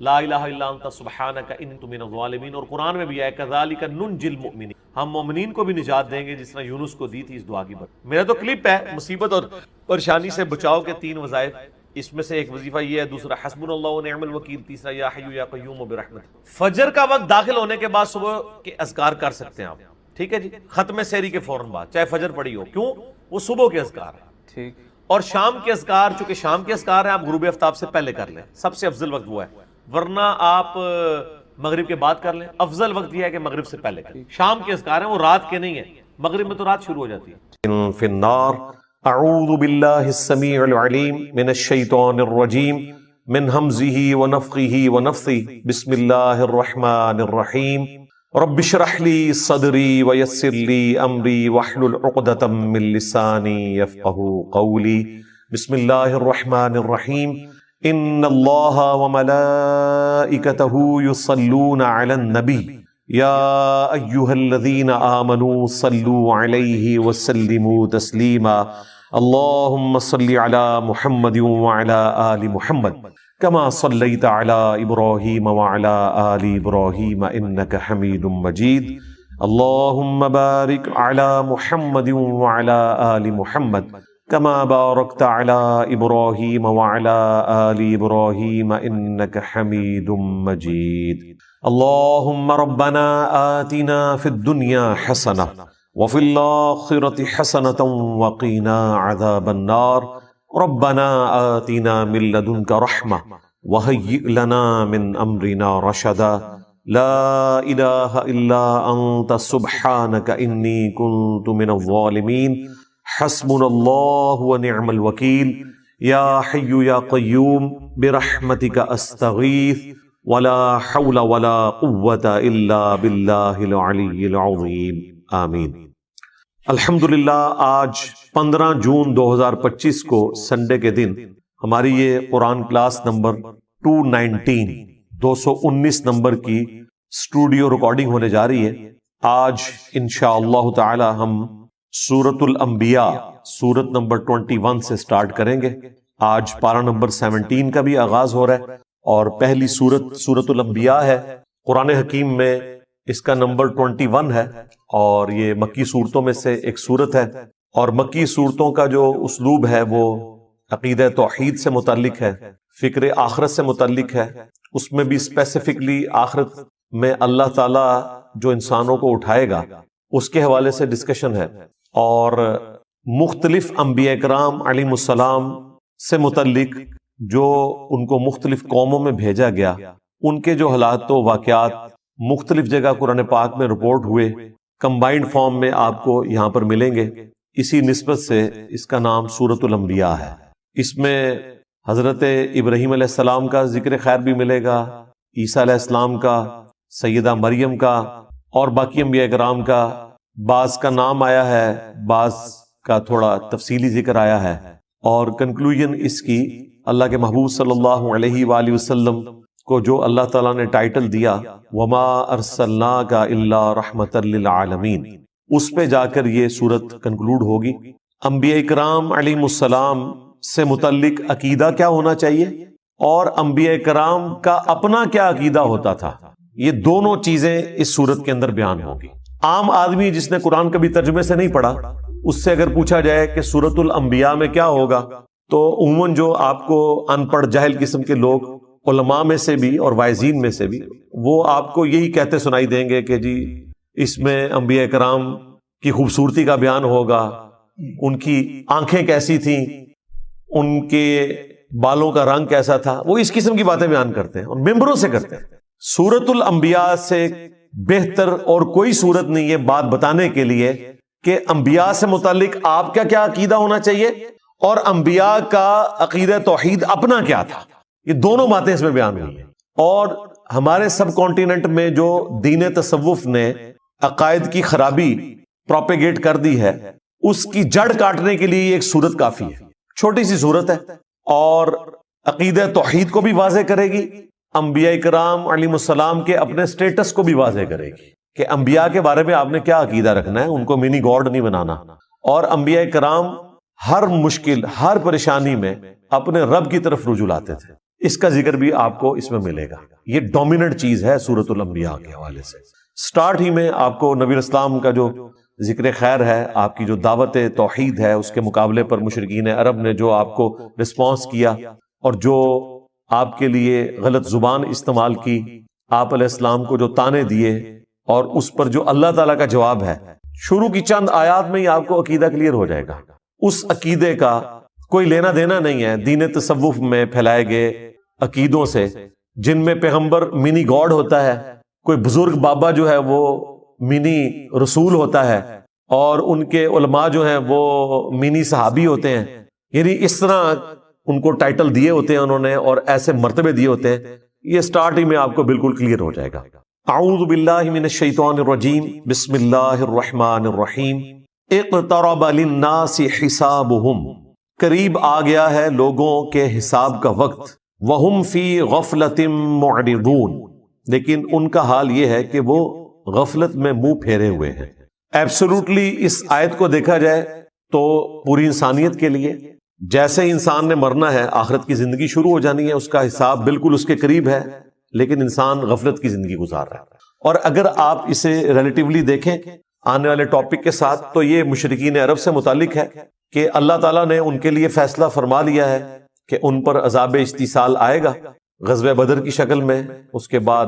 لا الہ الا انت سبحانک انی کنت من الظالمین، اور قرآن میں بھی ہے کذالک ننجی المؤمنین، ہم مومنین کو بھی نجات دیں گے جس طرح یونس کو دی تھی اس دعا کی برکت۔ میرا تو کلپ ہے مصیبت اور پریشانی سے بچاؤ کے 3 وظائف، اس میں سے ایک وظیفہ یہ ہے، دوسرا حسبنا اللہ ونعم الوکیل، تیسرا یا حی یا قیوم برحمتک۔ فجر کا وقت داخل ہونے کے بعد صبح کے اذکار کر سکتے ہیں آپ، ٹھیک ہے جی، ختم سحری کے فوراً بعد، چاہے فجر پڑی ہو، کیوں؟ وہ صبح کے اذکار ہیں، ٹھیک۔ اور شام کے اذکار، چونکہ شام کے اذکار ہیں، آپ غروب آفتاب سے پہلے کر لیں، سب سے افضل وقت وہ ہے، ورنہ آپ مغرب کے بعد کر لیں، افضل وقت یہ ہے کہ مغرب سے پہلے کریں۔ شام کے اذکار ہیں، وہ رات کے نہیں ہیں، مغرب میں تو رات شروع ہو جاتی ہے۔ فی النار اعوذ باللہ السمیع العلیم من الشیطان الرجیم من ہمزہ ونفخہ ونفثہ، بسم اللہ الرحمن الرحیم، رب اشرح لی صدری ویسر لی امری واحلل عقدۃ من لسانی یفقہوا قولی، بسم اللہ الرحمن الرحیم، ان اللہ وملائکتہ یصلون علی النبی یا ایہا الذین آمنوا صلوا علیہ وسلموا تسلیما، اللہم صل علی محمد وعلی آل محمد کما صلیت علی ابراہیم وعلی آل ابراہیم انک حمید مجید، اللہم بارک علی محمد وعلی آل محمد کما بارکت علی ابراہیم وعلی آل ابراہیم انک حمید مجید، اللہم ربنا آتنا فی الدنیا حسنہ وفی الآخرة حسنة وقنا عذاب النار، ربنا آتنا من لدنک رحمہ وہیئ لنا من امرنا رشدا، لا الہ الا انت سبحانک انی کنت من الظالمین، حسبنا اللہ ونعم الوکیل، یا حی یا قیوم برحمتک استغیث، ولا حول ولا قوة الا باللہ العلی العظیم، آمین۔ الحمدللہ آج 15 جون 2025 کو سنڈے کے دن ہماری یہ قرآن کلاس نمبر 219 نمبر کی اسٹوڈیو ریکارڈنگ ہونے جا رہی ہے۔ آج انشاءاللہ تعالی ہم سورۃ الانبیاء سورت نمبر 21 سے سٹارٹ کریں گے۔ آج پارہ نمبر 17 کا بھی آغاز ہو رہا ہے، اور پہلی سورت سورۃ الانبیاء ہے۔ قرآن حکیم میں اس کا نمبر 21 ہے، اور یہ مکی صورتوں میں سے ایک صورت ہے، اور مکی صورتوں کا جو اسلوب ہے وہ عقیدہ توحید سے متعلق ہے، فکر آخرت سے متعلق ہے۔ اس میں بھی اسپیسیفکلی آخرت میں اللہ تعالیٰ جو انسانوں کو اٹھائے گا اس کے حوالے سے ڈسکشن ہے، اور مختلف انبیاء کرام علیہ السلام سے متعلق جو ان کو مختلف قوموں میں بھیجا گیا، ان کے جو حالات و واقعات مختلف جگہ قرآن پاک میں رپورٹ ہوئے، کمبائنڈ فارم میں آپ کو یہاں پر ملیں گے۔ اسی نسبت سے اس کا نام سورۃ الانبیاء ہے۔ اس میں حضرت ابراہیم علیہ السلام کا ذکر خیر بھی ملے گا، عیسیٰ علیہ السلام کا، سیدہ مریم کا، اور باقی انبیاء کرام کا۔ بعض کا نام آیا ہے، بعض کا تھوڑا تفصیلی ذکر آیا ہے، اور کنکلوژن اس کی اللہ کے محبوب صلی اللہ علیہ وآلہ وسلم کو جو اللہ تعالیٰ نے ٹائٹل دیا وما ارسلناک الا رحمتا للعالمین، اس پہ جا کر یہ سورت کنکلوڈ ہوگی۔ انبیاء کرام علیہ السلام سے متعلق عقیدہ کیا ہونا چاہیے، اور انبیاء کرام کا اپنا کیا عقیدہ ہوتا تھا، یہ دونوں چیزیں اس سورت کے اندر بیان ہوگی۔ عام آدمی جس نے قرآن کبھی ترجمے سے نہیں پڑھا، اس سے اگر پوچھا جائے کہ سورۃ الانبیاء میں کیا ہوگا، تو عموماً جو آپ کو ان پڑھ جاہل قسم کے لوگ، علماء میں سے بھی اور واعظین میں سے بھی، وہ آپ کو یہی کہتے سنائی دیں گے کہ جی اس میں انبیاء کرام کی خوبصورتی کا بیان ہوگا، ان کی آنکھیں کیسی تھیں، ان کے بالوں کا رنگ کیسا تھا، وہ اس قسم کی باتیں بیان کرتے ہیں اور ممبروں سے کرتے ہیں۔ سورۃ الانبیاء سے بہتر اور کوئی سورت نہیں ہے بات بتانے کے لیے کہ انبیاء سے متعلق آپ کا کیا عقیدہ ہونا چاہیے، اور انبیاء کا عقیدہ توحید اپنا کیا تھا۔ یہ دونوں باتیں اس میں بیان ہوئی ہیں، اور ہمارے سب کانٹیننٹ میں جو دین تصوف نے عقائد کی خرابی پروپیگیٹ کر دی ہے، اس کی جڑ کاٹنے کے لیے ایک سورت کافی ہے، چھوٹی سی سورت ہے، اور عقیدہ توحید کو بھی واضح کرے گی، انبیاء کرام علیہ السلام کے اپنے سٹیٹس کو بھی واضح کرے گی کہ انبیاء کے بارے میں آپ نے کیا عقیدہ رکھنا ہے، ان کو منی گاڈ نہیں بنانا۔ اور انبیاء کرام ہر مشکل، ہر پریشانی میں اپنے رب کی طرف رجوع لاتے تھے۔ اس کا ذکر بھی آپ کو اس میں ملے گا. یہ ڈومیننٹ چیز ہے سورۃ الانبیاء کے حوالے سے. سٹارٹ ہی میں آپ کو نبی اسلام کا جو ذکر خیر ہے، آپ کی جو دعوت توحید ہے، اس کے مقابلے پر مشرکین عرب نے جو آپ کو رسپانس کیا اور جو آپ کے لیے غلط زبان استعمال کی، آپ علیہ السلام کو جو تانے دیے اور اس پر جو اللہ تعالیٰ کا جواب ہے، شروع کی چند آیات میں ہی آپ کو عقیدہ کلیئر ہو جائے گا. اس عقیدے کا کوئی لینا دینا نہیں ہے دین تصوف میں پھیلائے گئے عقیدوں سے، جن میں پیغمبر منی گاڈ ہوتا ہے، کوئی بزرگ بابا جو ہے وہ منی رسول ہوتا ہے، اور ان کے علماء جو ہیں وہ منی صحابی ہوتے ہیں. یعنی اس طرح ان کو ٹائٹل دیے ہوتے ہیں انہوں نے اور ایسے مرتبے دیے ہوتے ہیں. یہ سٹارٹ ہی میں آپ کو بالکل کلیئر ہو جائے گا. اعوذ باللہ من الشیطان الرجیم، بسم اللہ الرحمن الرحیم. اقترب للناس حسابهم، قریب آ گیا ہے لوگوں کے حساب کا وقت. وہم فی غفلۃ معرضون، لیکن ان کا حال یہ ہے کہ وہ غفلت میں منہ پھیرے ہوئے ہیں. ایبسولوٹلی اس آیت کو دیکھا جائے تو پوری انسانیت کے لیے جیسے انسان نے مرنا ہے، آخرت کی زندگی شروع ہو جانی ہے، اس کا حساب بالکل اس کے قریب ہے، لیکن انسان غفلت کی زندگی گزار رہا ہے. اور اگر آپ اسے ریلیٹیولی دیکھیں آنے والے ٹاپک کے ساتھ، تو یہ مشرکین عرب سے متعلق ہے کہ اللہ تعالیٰ نے ان کے لیے فیصلہ فرما لیا ہے کہ ان پر عذاب استیصال آئے گا، غزوہ بدر کی شکل میں، اس کے بعد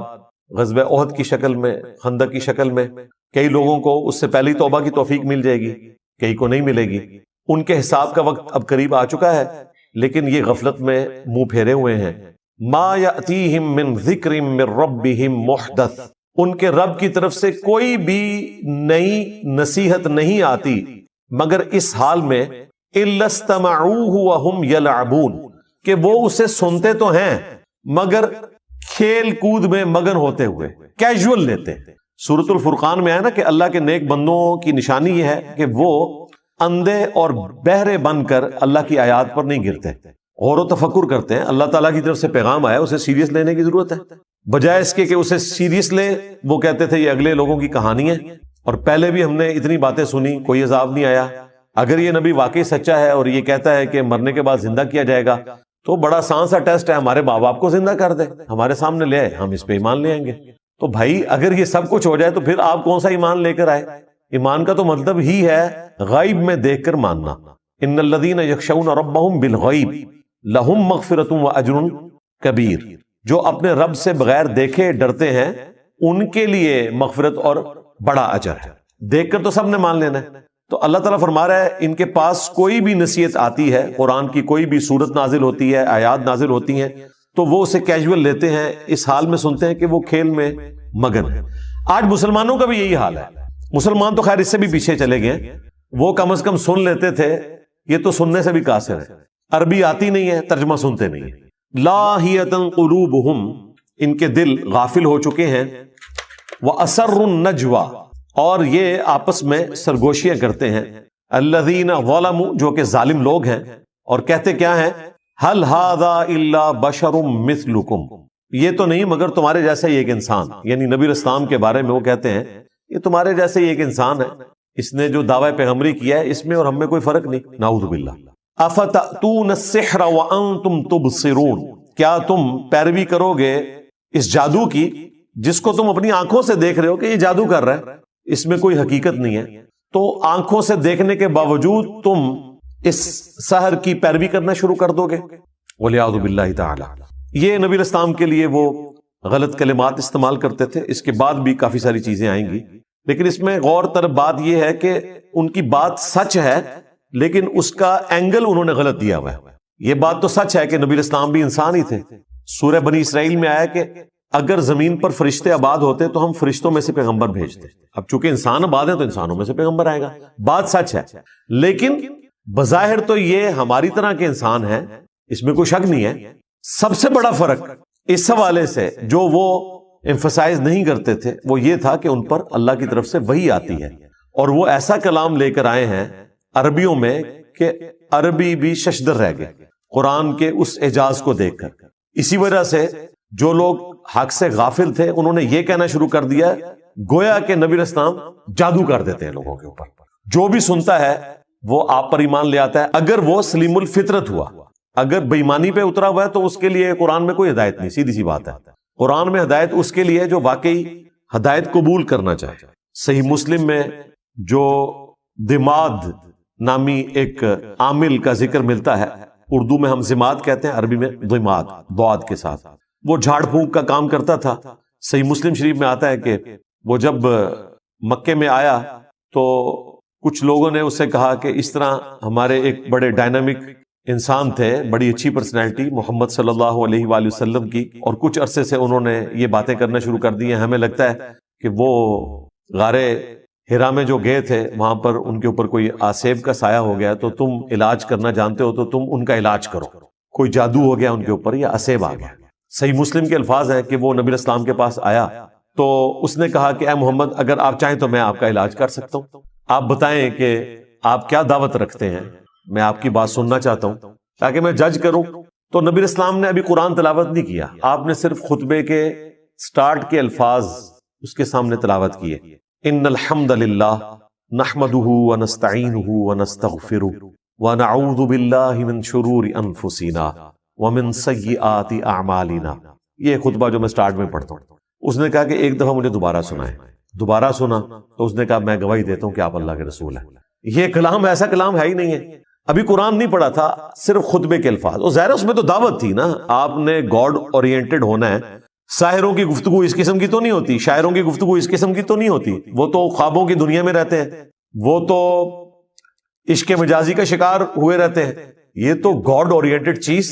غزوہ احد کی شکل میں، خندق کی شکل میں. کئی لوگوں کو اس سے پہلی توبہ کی توفیق مل جائے گی، کئی کو نہیں ملے گی. ان کے حساب کا وقت اب قریب آ چکا ہے، لیکن یہ غفلت میں منہ پھیرے ہوئے ہیں. ما یأتیہم من ذکر من ربہم محدث، ان کے رب کی طرف سے کوئی بھی نئی نصیحت نہیں آتی مگر اس حال میں الا استمعوہ وہم یلعبون، کہ وہ اسے سنتے تو ہیں مگر کھیل کود میں مگن ہوتے ہوئے، کیجول لیتے ہیں. سورۃ الفرقان میں آیا نا کہ اللہ کے نیک بندوں کی نشانی یہ ہے کہ وہ اندھے اور بہرے بن کر اللہ کی آیات پر نہیں گرتے، غور و تفکر کرتے ہیں. اللہ تعالیٰ کی طرف سے پیغام آیا، اسے سیریس لینے کی ضرورت ہے. بجائے اس کے کہ اسے سیریس لے، وہ کہتے تھے یہ اگلے لوگوں کی کہانی ہے، اور پہلے بھی ہم نے اتنی باتیں سنی، کوئی عذاب نہیں آیا. اگر یہ نبی واقعی سچا ہے اور یہ کہتا ہے کہ مرنے کے بعد زندہ کیا جائے گا، تو بڑا آسان سا ٹیسٹ ہے، ہمارے ماں باپ کو زندہ کر دے، ہمارے سامنے لے آئے، ہم اس پہ ایمان لے آئیں گے. تو بھائی اگر یہ سب کچھ ہو جائے تو پھر آپ کون سا ایمان لے کر آئے؟ ایمان کا تو مطلب ہی ہے غیب میں دیکھ کر ماننا. ان الذین یخشون ربہم بالغیب لہم مغفرۃ واجر کبیر، جو اپنے رب سے بغیر دیکھے ڈرتے ہیں ان کے لیے مغفرت اور بڑا اجر ہے. دیکھ کر تو سب نے مان لینا ہے. تو اللہ تعالیٰ فرما رہا ہے ان کے پاس کوئی بھی نصیحت آتی ہے، قرآن کی کوئی بھی صورت نازل ہوتی ہے، آیات نازل ہوتی ہیں، تو وہ اسے کیجول لیتے ہیں، اس حال میں سنتے ہیں کہ وہ کھیل میں مگن ہے. آج مسلمانوں کا بھی یہی حال ہے. مسلمان تو خیر اس سے بھی پیچھے چلے گئے، وہ کم از کم سن لیتے تھے، یہ تو سننے سے بھی قاصر ہے. عربی آتی نہیں ہے، ترجمہ سنتے نہیں ہیں. لاہیۃ قلوبہم، ان کے دل غافل ہو چکے ہیں. وَأَسَرُّ النَّجْوَى، اور یہ آپس میں سرگوشیاں کرتے ہیں. الذین ظلموا، جو کہ ظالم لوگ ہیں، اور کہتے کیا ہیں؟ هل هذا الا بشر مثلکم، یہ تو نہیں مگر تمہارے جیسا ہی ایک انسان. یعنی نبی اسلام کے بارے میں وہ کہتے ہیں یہ تمہارے جیسے ہی ایک انسان ہے، اس نے جو دعوی پیغمبری کیا ہے اس میں اور ہم میں کوئی فرق نہیں. نعوذ باللہ. افتأتون السحر وانتم تبصرون، کیا تم پیروی کرو گے اس جادو کی جس کو تم اپنی آنکھوں سے دیکھ رہے ہو کہ یہ جادو کر رہا ہے، اس میں کوئی حقیقت نہیں ہے، تو آنکھوں سے دیکھنے کے باوجود تم اس سحر کی پیروی کرنا شروع کر دو گے. وَلِعَوْذُ بِاللَّهِ تَعَالَى. یہ نبی اسلام کے لیے وہ غلط کلمات استعمال کرتے تھے. اس کے بعد بھی کافی ساری چیزیں آئیں گی، لیکن اس میں غور طرف بات یہ ہے کہ ان کی بات سچ ہے لیکن اس کا اینگل انہوں نے غلط دیا ہوا ہے. یہ بات تو سچ ہے کہ نبی اسلام بھی انسان ہی تھے. سورہ بنی اسرائیل میں آیا کہ اگر زمین پر فرشتے آباد ہوتے تو ہم فرشتوں میں سے پیغمبر بھیجتے. اب چونکہ انسان آباد ہیں تو انسانوں میں سے پیغمبر آئے گا. بات سچ ہے، لیکن بظاہر تو یہ ہماری طرح کے انسان ہیں، اس میں کوئی شک نہیں ہے. سب سے بڑا فرق اس حوالے سے جو وہ ایمفسائز نہیں کرتے تھے وہ یہ تھا کہ ان پر اللہ کی طرف سے وحی آتی ہے، اور وہ ایسا کلام لے کر آئے ہیں عربیوں میں کہ عربی بھی ششدر رہ گئے قرآن کے اس اعجاز کو دیکھ کر. اسی وجہ سے جو لوگ حق سے غافل تھے انہوں نے یہ کہنا شروع کر دیا گویا کہ نبی اسلام جادو کر دیتے ہیں لوگوں کے اوپر. جو بھی سنتا ہے وہ آپ پر ایمان لے آتا ہے اگر وہ سلیم الفطرت ہوا. اگر بےایمانی پہ اترا ہوا ہے تو اس کے لیے قرآن میں کوئی ہدایت نہیں، سیدھی سی بات ہے۔ قرآن میں ہدایت اس کے لیے جو واقعی ہدایت قبول کرنا چاہے۔ صحیح مسلم میں جو دماد نامی ایک عامل کا ذکر ملتا ہے، اردو میں ہم زماد کہتے ہیں، عربی میں دماد ضاد کے ساتھ، وہ جھاڑ پھونک کا کام کرتا تھا۔ صحیح مسلم شریف میں آتا ہے کہ وہ جب مکے میں آیا تو کچھ لوگوں نے اس سے کہا کہ اس طرح ہمارے ایک بڑے ڈائنامک انسان تھے، بڑی اچھی پرسنالٹی محمد صلی اللہ علیہ وآلہ وسلم کی، اور کچھ عرصے سے انہوں نے یہ باتیں کرنا شروع کر دی ہیں، ہمیں لگتا ہے کہ وہ غار ہرا میں جو گئے تھے وہاں پر ان کے اوپر کوئی آسیب کا سایہ ہو گیا، تو تم علاج کرنا جانتے ہو تو تم ان کا علاج کرو، کوئی جادو ہو گیا ان کے اوپر یا آسیب آ گیا۔ صحیح مسلم کے الفاظ ہیں کہ وہ نبی اسلام کے پاس آیا تو اس نے کہا کہ اے محمد، اگر آپ چاہیں تو میں آپ کا علاج کر سکتا ہوں، آپ بتائیں کہ آپ کیا دعوت رکھتے ہیں، میں آپ کی بات سننا چاہتا ہوں تاکہ میں جج کروں۔ تو نبی اسلام نے ابھی قرآن تلاوت نہیں کیا، آپ نے صرف خطبے کے سٹارٹ کے الفاظ اس کے سامنے تلاوت کیے۔ ان الحمد للہ نحمده ونستعینه ونستغفره ونعوذ باللہ من شرور انفسنا ومن سیئات اعمالنا۔ یہ خطبہ جو میں سٹارٹ میں پڑھتا ہوں، اس نے کہا کہ ایک دفعہ مجھے دوبارہ سنائیں۔ دوبارہ سنا تو اس نے کہا میں گواہی دیتا ہوں کہ آپ اللہ کے رسول ہیں۔ یہ کلام ایسا کلام ہے ہی نہیں ہے، ابھی قرآن نہیں پڑھا تھا، صرف خطبے کے الفاظ، اور ظاہر اس میں تو دعوت تھی نا، آپ نے گاڈ اورینٹڈ ہونا ہے۔ ساحروں کی گفتگو اس قسم کی تو نہیں ہوتی، شاعروں کی گفتگو اس قسم کی تو نہیں ہوتی، وہ تو خوابوں کی دنیا میں رہتے ہیں، وہ تو عشق مجازی کا شکار ہوئے رہتے ہیں۔ یہ تو گاڈ اورینٹڈ چیز،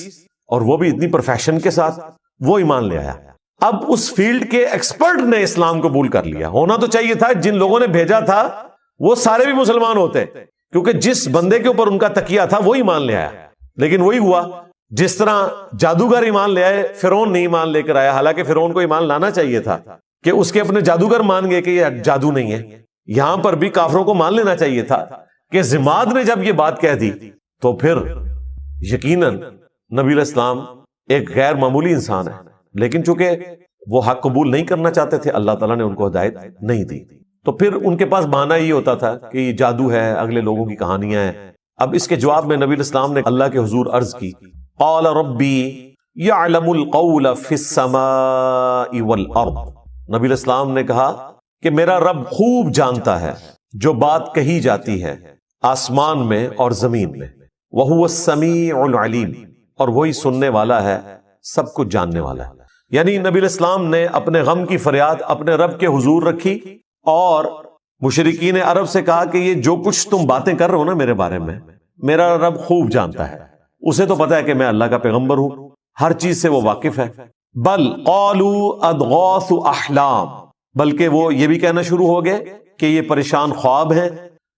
اور وہ بھی اتنی پروفیشن کے ساتھ، وہ ایمان لے آیا۔ اب اس فیلڈ کے ایکسپرٹ نے اسلام قبول کر لیا۔ ہونا تو چاہیے تھا جن لوگوں نے بھیجا تھا وہ سارے بھی مسلمان ہوتے، کیونکہ جس بندے کے اوپر ان کا تکیہ تھا وہ ایمان لے آیا، لیکن وہی ہوا جس طرح جادوگر ایمان لے آئے، فرعون نہیں ایمان لے کر آیا، حالانکہ فرعون کو ایمان لانا چاہیے تھا کہ اس کے اپنے جادوگر مان گئے کہ یہ جادو نہیں ہے۔ یہاں پر بھی کافروں کو مان لینا چاہیے تھا کہ زماد نے جب یہ بات کہہ دی تو پھر یقیناً نبی علیہ السلام ایک غیر معمولی انسان ہے، لیکن چونکہ وہ حق قبول نہیں کرنا چاہتے تھے، اللہ تعالیٰ نے ان کو ہدایت نہیں دی، تو پھر ان کے پاس بہانہ یہ ہوتا تھا کہ یہ جادو ہے، اگلے لوگوں کی کہانیاں ہیں۔ اب اس کے جواب میں نبی علیہ السلام نے اللہ کے حضور عرض کی، قال ربی یعلم القول فی السماء والارض۔ نبی علیہ السلام نے کہا کہ میرا رب خوب جانتا ہے جو بات کہی جاتی ہے آسمان میں اور زمین میں، وہو السمیع العلیم، اور وہی سننے والا ہے، سب کچھ جاننے والا ہے۔ یعنی نبی علیہ السلام نے اپنے غم کی فریاد اپنے رب کے حضور رکھی، اور مشرکین عرب سے کہا کہ یہ جو کچھ تم باتیں کر رہے ہو نا میرے بارے میں، میرا رب خوب جانتا ہے، اسے تو پتا ہے کہ میں اللہ کا پیغمبر ہوں، ہر چیز سے وہ واقف ہے۔ بل قالوا اضغاث احلام، بلکہ وہ یہ بھی کہنا شروع ہو گئے کہ یہ پریشان خواب ہیں،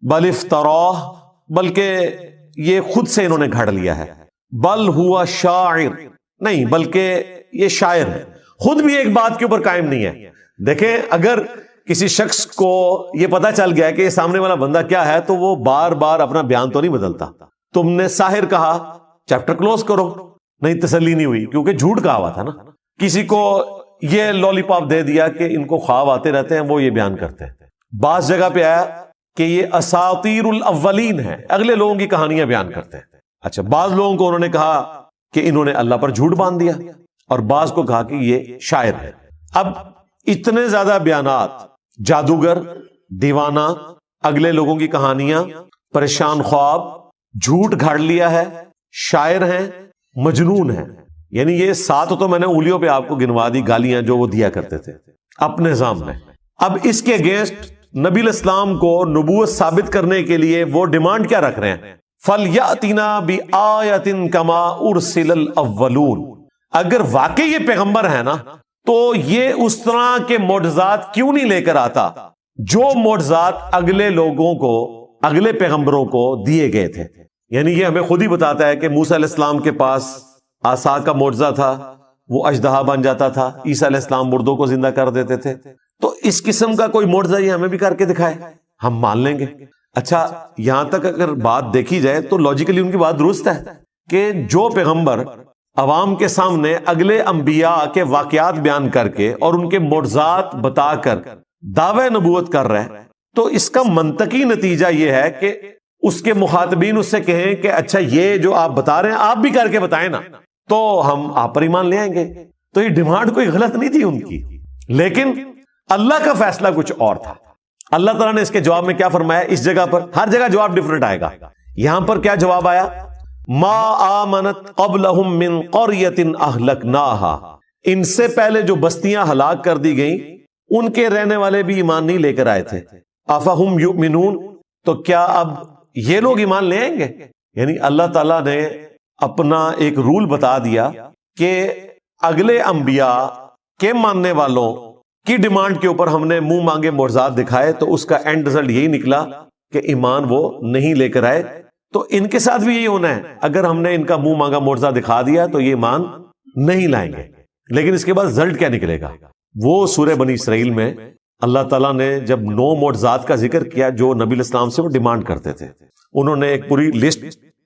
بل افتراہ، بلکہ یہ خود سے انہوں نے گھڑ لیا ہے، بل ہوا شاعر، نہیں بلکہ یہ شاعر ہے، خود بھی ایک بات کے اوپر قائم نہیں ہے۔ دیکھیں، اگر کسی شخص کو یہ پتا چل گیا کہ یہ سامنے والا بندہ کیا ہے تو وہ بار بار اپنا بیان تو نہیں بدلتا۔ تم نے ساحر کہا، چیپٹر کلوز کرو، نہیں تسلی نہیں ہوئی کیونکہ جھوٹ کہا ہوا تھا نا۔ کسی کو یہ لولی پاپ دے دیا کہ ان کو خواب آتے رہتے ہیں، وہ یہ بیان کرتے ہیں۔ بعض جگہ پہ آیا کہ یہ اساطیر الاولین ہے، اگلے لوگوں کی کہانیاں بیان کرتے ہیں۔ اچھا، بعض لوگوں کو انہوں نے کہا کہ انہوں نے اللہ پر جھوٹ باندھ دیا، اور بعض کو کہا کہ یہ شاعر ہے۔ اب اتنے زیادہ بیانات، جادوگر، دیوانہ، اگلے لوگوں کی کہانیاں، پریشان خواب، جھوٹ گھاڑ لیا ہے، شاعر ہیں، مجنون ہیں، یعنی یہ 7 تو میں نے انگلیوں پہ آپ کو گنوا دی گالیاں جو وہ دیا کرتے تھے اپنے نظام میں۔ اب اس کے اگینسٹ نبی علیہ السلام کو نبوت ثابت کرنے کے لیے وہ ڈیمانڈ کیا رکھ رہے ہیں؟ فَلْيَأْتِنَا بِآیَةٍ كَمَا أُرْسِلَ الْأَوَّلُونَ۔ اگر واقعی یہ پیغمبر ہے نا تو یہ اس طرح کے معجزات کیوں نہیں لے کر آتا جو معجزات اگلے لوگوں کو، اگلے پیغمبروں کو دیے گئے تھے۔ یعنی یہ ہمیں خود ہی بتاتا ہے کہ موسیٰ علیہ السلام کے پاس عصا کا معجزہ تھا، وہ اژدہا بن جاتا تھا، عیسیٰ علیہ السلام مردوں کو زندہ کر دیتے تھے، تو اس قسم کا کوئی معجزہ یہ ہمیں بھی کر کے دکھائے، ہم مان لیں گے۔ اچھا، یہاں تک اگر بات دیکھی جائے تو لاجیکلی ان کی بات درست ہے کہ جو پیغمبر عوام کے سامنے اگلے انبیاء کے واقعات بیان کر کے اور ان کے معجزات بتا کر دعوی نبوت کر رہے ہیں، تو اس کا منطقی نتیجہ یہ ہے کہ اس کے مخاطبین اس سے کہیں کہ اچھا یہ جو آپ بتا رہے ہیں آپ بھی کر کے بتائیں نا، تو ہم آپ پر ایمان لے آئیں گے. تو یہ ڈیمانڈ کوئی غلط نہیں تھی ان کی، لیکن اللہ کا فیصلہ کچھ اور تھا. اللہ تعالیٰ نے اس کے جواب میں کیا فرمایا؟ اس جگہ پر ہر جگہ جواب ڈیفرنٹ آئے گا. یہاں پر کیا جواب آیا؟ ما آمنت قبلہم من قریۃ اہلکناہا، ان سے پہلے جو بستیاں ہلاک کر دی گئیں ان کے رہنے والے بھی ایمان نہیں لے کر آئے تھے. افہم یؤمنون، تو کیا اب یہ لوگ ایمان لے آئیں گے؟ یعنی اللہ تعالیٰ نے اپنا ایک رول بتا دیا کہ اگلے انبیاء کے ماننے والوں کی ڈیمانڈ کے اوپر ہم نے منہ مانگے معجزات دکھائے، تو اس کا اینڈ رزلٹ یہی نکلا کہ ایمان وہ نہیں لے کر آئے. تو ان کے ساتھ بھی یہی ہونا ہے، اگر ہم نے ان کا منہ مانگا معجزہ دکھا دیا تو یہ ایمان نہیں لائیں گے. لیکن اس کے بعد رزلٹ کیا نکلے گا؟ وہ سورہ بنی اسرائیل میں اللہ تعالیٰ نے جب 9 معجزات کا ذکر کیا جو نبی علیہ السلام سے وہ ڈیمانڈ کرتے تھے، انہوں نے ایک پوری لسٹ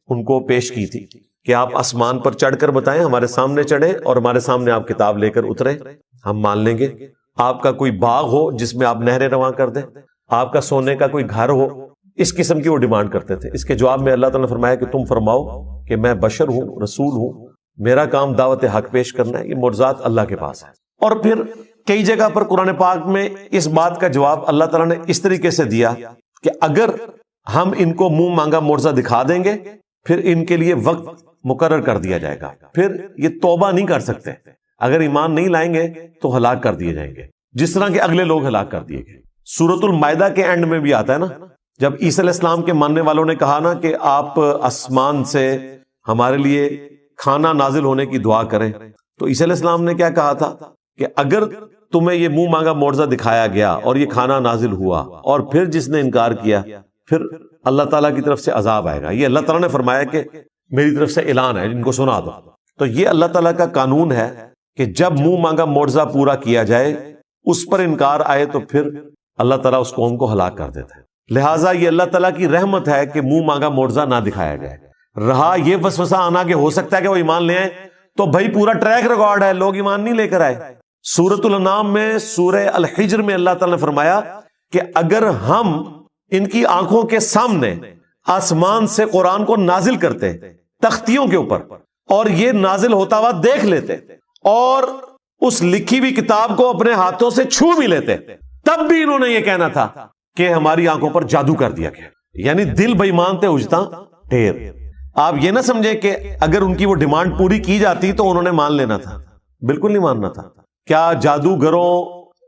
ان کو پیش کی تھی کہ آپ آسمان پر چڑھ کر بتائیں، ہمارے سامنے چڑھے اور ہمارے سامنے آپ کتاب لے کر اترے، ہم مان لیں گے. آپ کا کوئی باغ ہو جس میں آپ نہریں رواں کر دیں، آپ کا سونے کا کوئی گھر ہو، اس قسم کی وہ ڈیمانڈ کرتے تھے. اس کے جواب میں اللہ تعالیٰ نے فرمایا کہ تم فرماؤ کہ میں بشر ہوں، رسول ہوں، میرا کام دعوت حق پیش کرنا ہے. یہ معجزات اللہ کے پاس ہے. اور پھر کئی جگہ پر قرآن پاک میں اس بات کا جواب اللہ تعالیٰ نے اس طریقے سے دیا کہ اگر ہم ان کو منہ مانگا معجزہ دکھا دیں گے پھر ان کے لیے وقت مقرر کر دیا جائے گا، پھر یہ توبہ نہیں کر سکتے. اگر ایمان نہیں لائیں گے تو ہلاک کر دیے جائیں گے، جس طرح کے اگلے لوگ ہلاک کر دیے گئے. سورۃ المائدہ کے اینڈ میں بھی آتا ہے نا، جب عیسیٰ علیہ السلام کے ماننے والوں نے کہا نا کہ آپ آسمان سے ہمارے لیے کھانا نازل ہونے کی دعا کریں، تو عیسیٰ علیہ السلام نے کیا کہا تھا کہ اگر تمہیں یہ منہ مانگا معجزہ دکھایا گیا اور یہ کھانا نازل ہوا اور پھر جس نے انکار کیا پھر اللہ تعالیٰ کی طرف سے عذاب آئے گا. یہ اللہ تعالیٰ نے فرمایا کہ میری طرف سے اعلان ہے، ان کو سنا دو. تو یہ اللہ تعالیٰ کا قانون ہے کہ جب منہ مانگا معجزہ پورا کیا جائے، اس پر انکار آئے تو پھر اللہ تعالیٰ اس قوم کو ہلاک کر دیتا ہے. لہٰذا یہ اللہ تعالیٰ کی رحمت ہے کہ منہ مانگا معجزہ نہ دکھایا جائے. رہا یہ وسوسہ آنا کہ ہو سکتا ہے کہ وہ ایمان لے آئے، تو بھائی پورا ٹریک ریکارڈ ہے، لوگ ایمان نہیں لے کر آئے. سورۃ الانعام میں سورہ الحجر میں اللہ تعالیٰ نے فرمایا کہ اگر ہم ان کی آنکھوں کے سامنے آسمان سے قرآن کو نازل کرتے تختیوں کے اوپر اور یہ نازل ہوتا ہوا دیکھ لیتے اور اس لکھی ہوئی کتاب کو اپنے ہاتھوں سے چھو بھی لیتے، تب بھی انہوں نے یہ کہنا تھا کہ ہماری آنکھوں پر جادو کر دیا گیا. یعنی دل بے ایمان تھے اجتا ڈھیر. آپ یہ نہ سمجھے کہ اگر ان کی وہ ڈیمانڈ پوری کی جاتی تو انہوں نے مان لینا تھا. بالکل نہیں ماننا تھا. کیا جادوگروں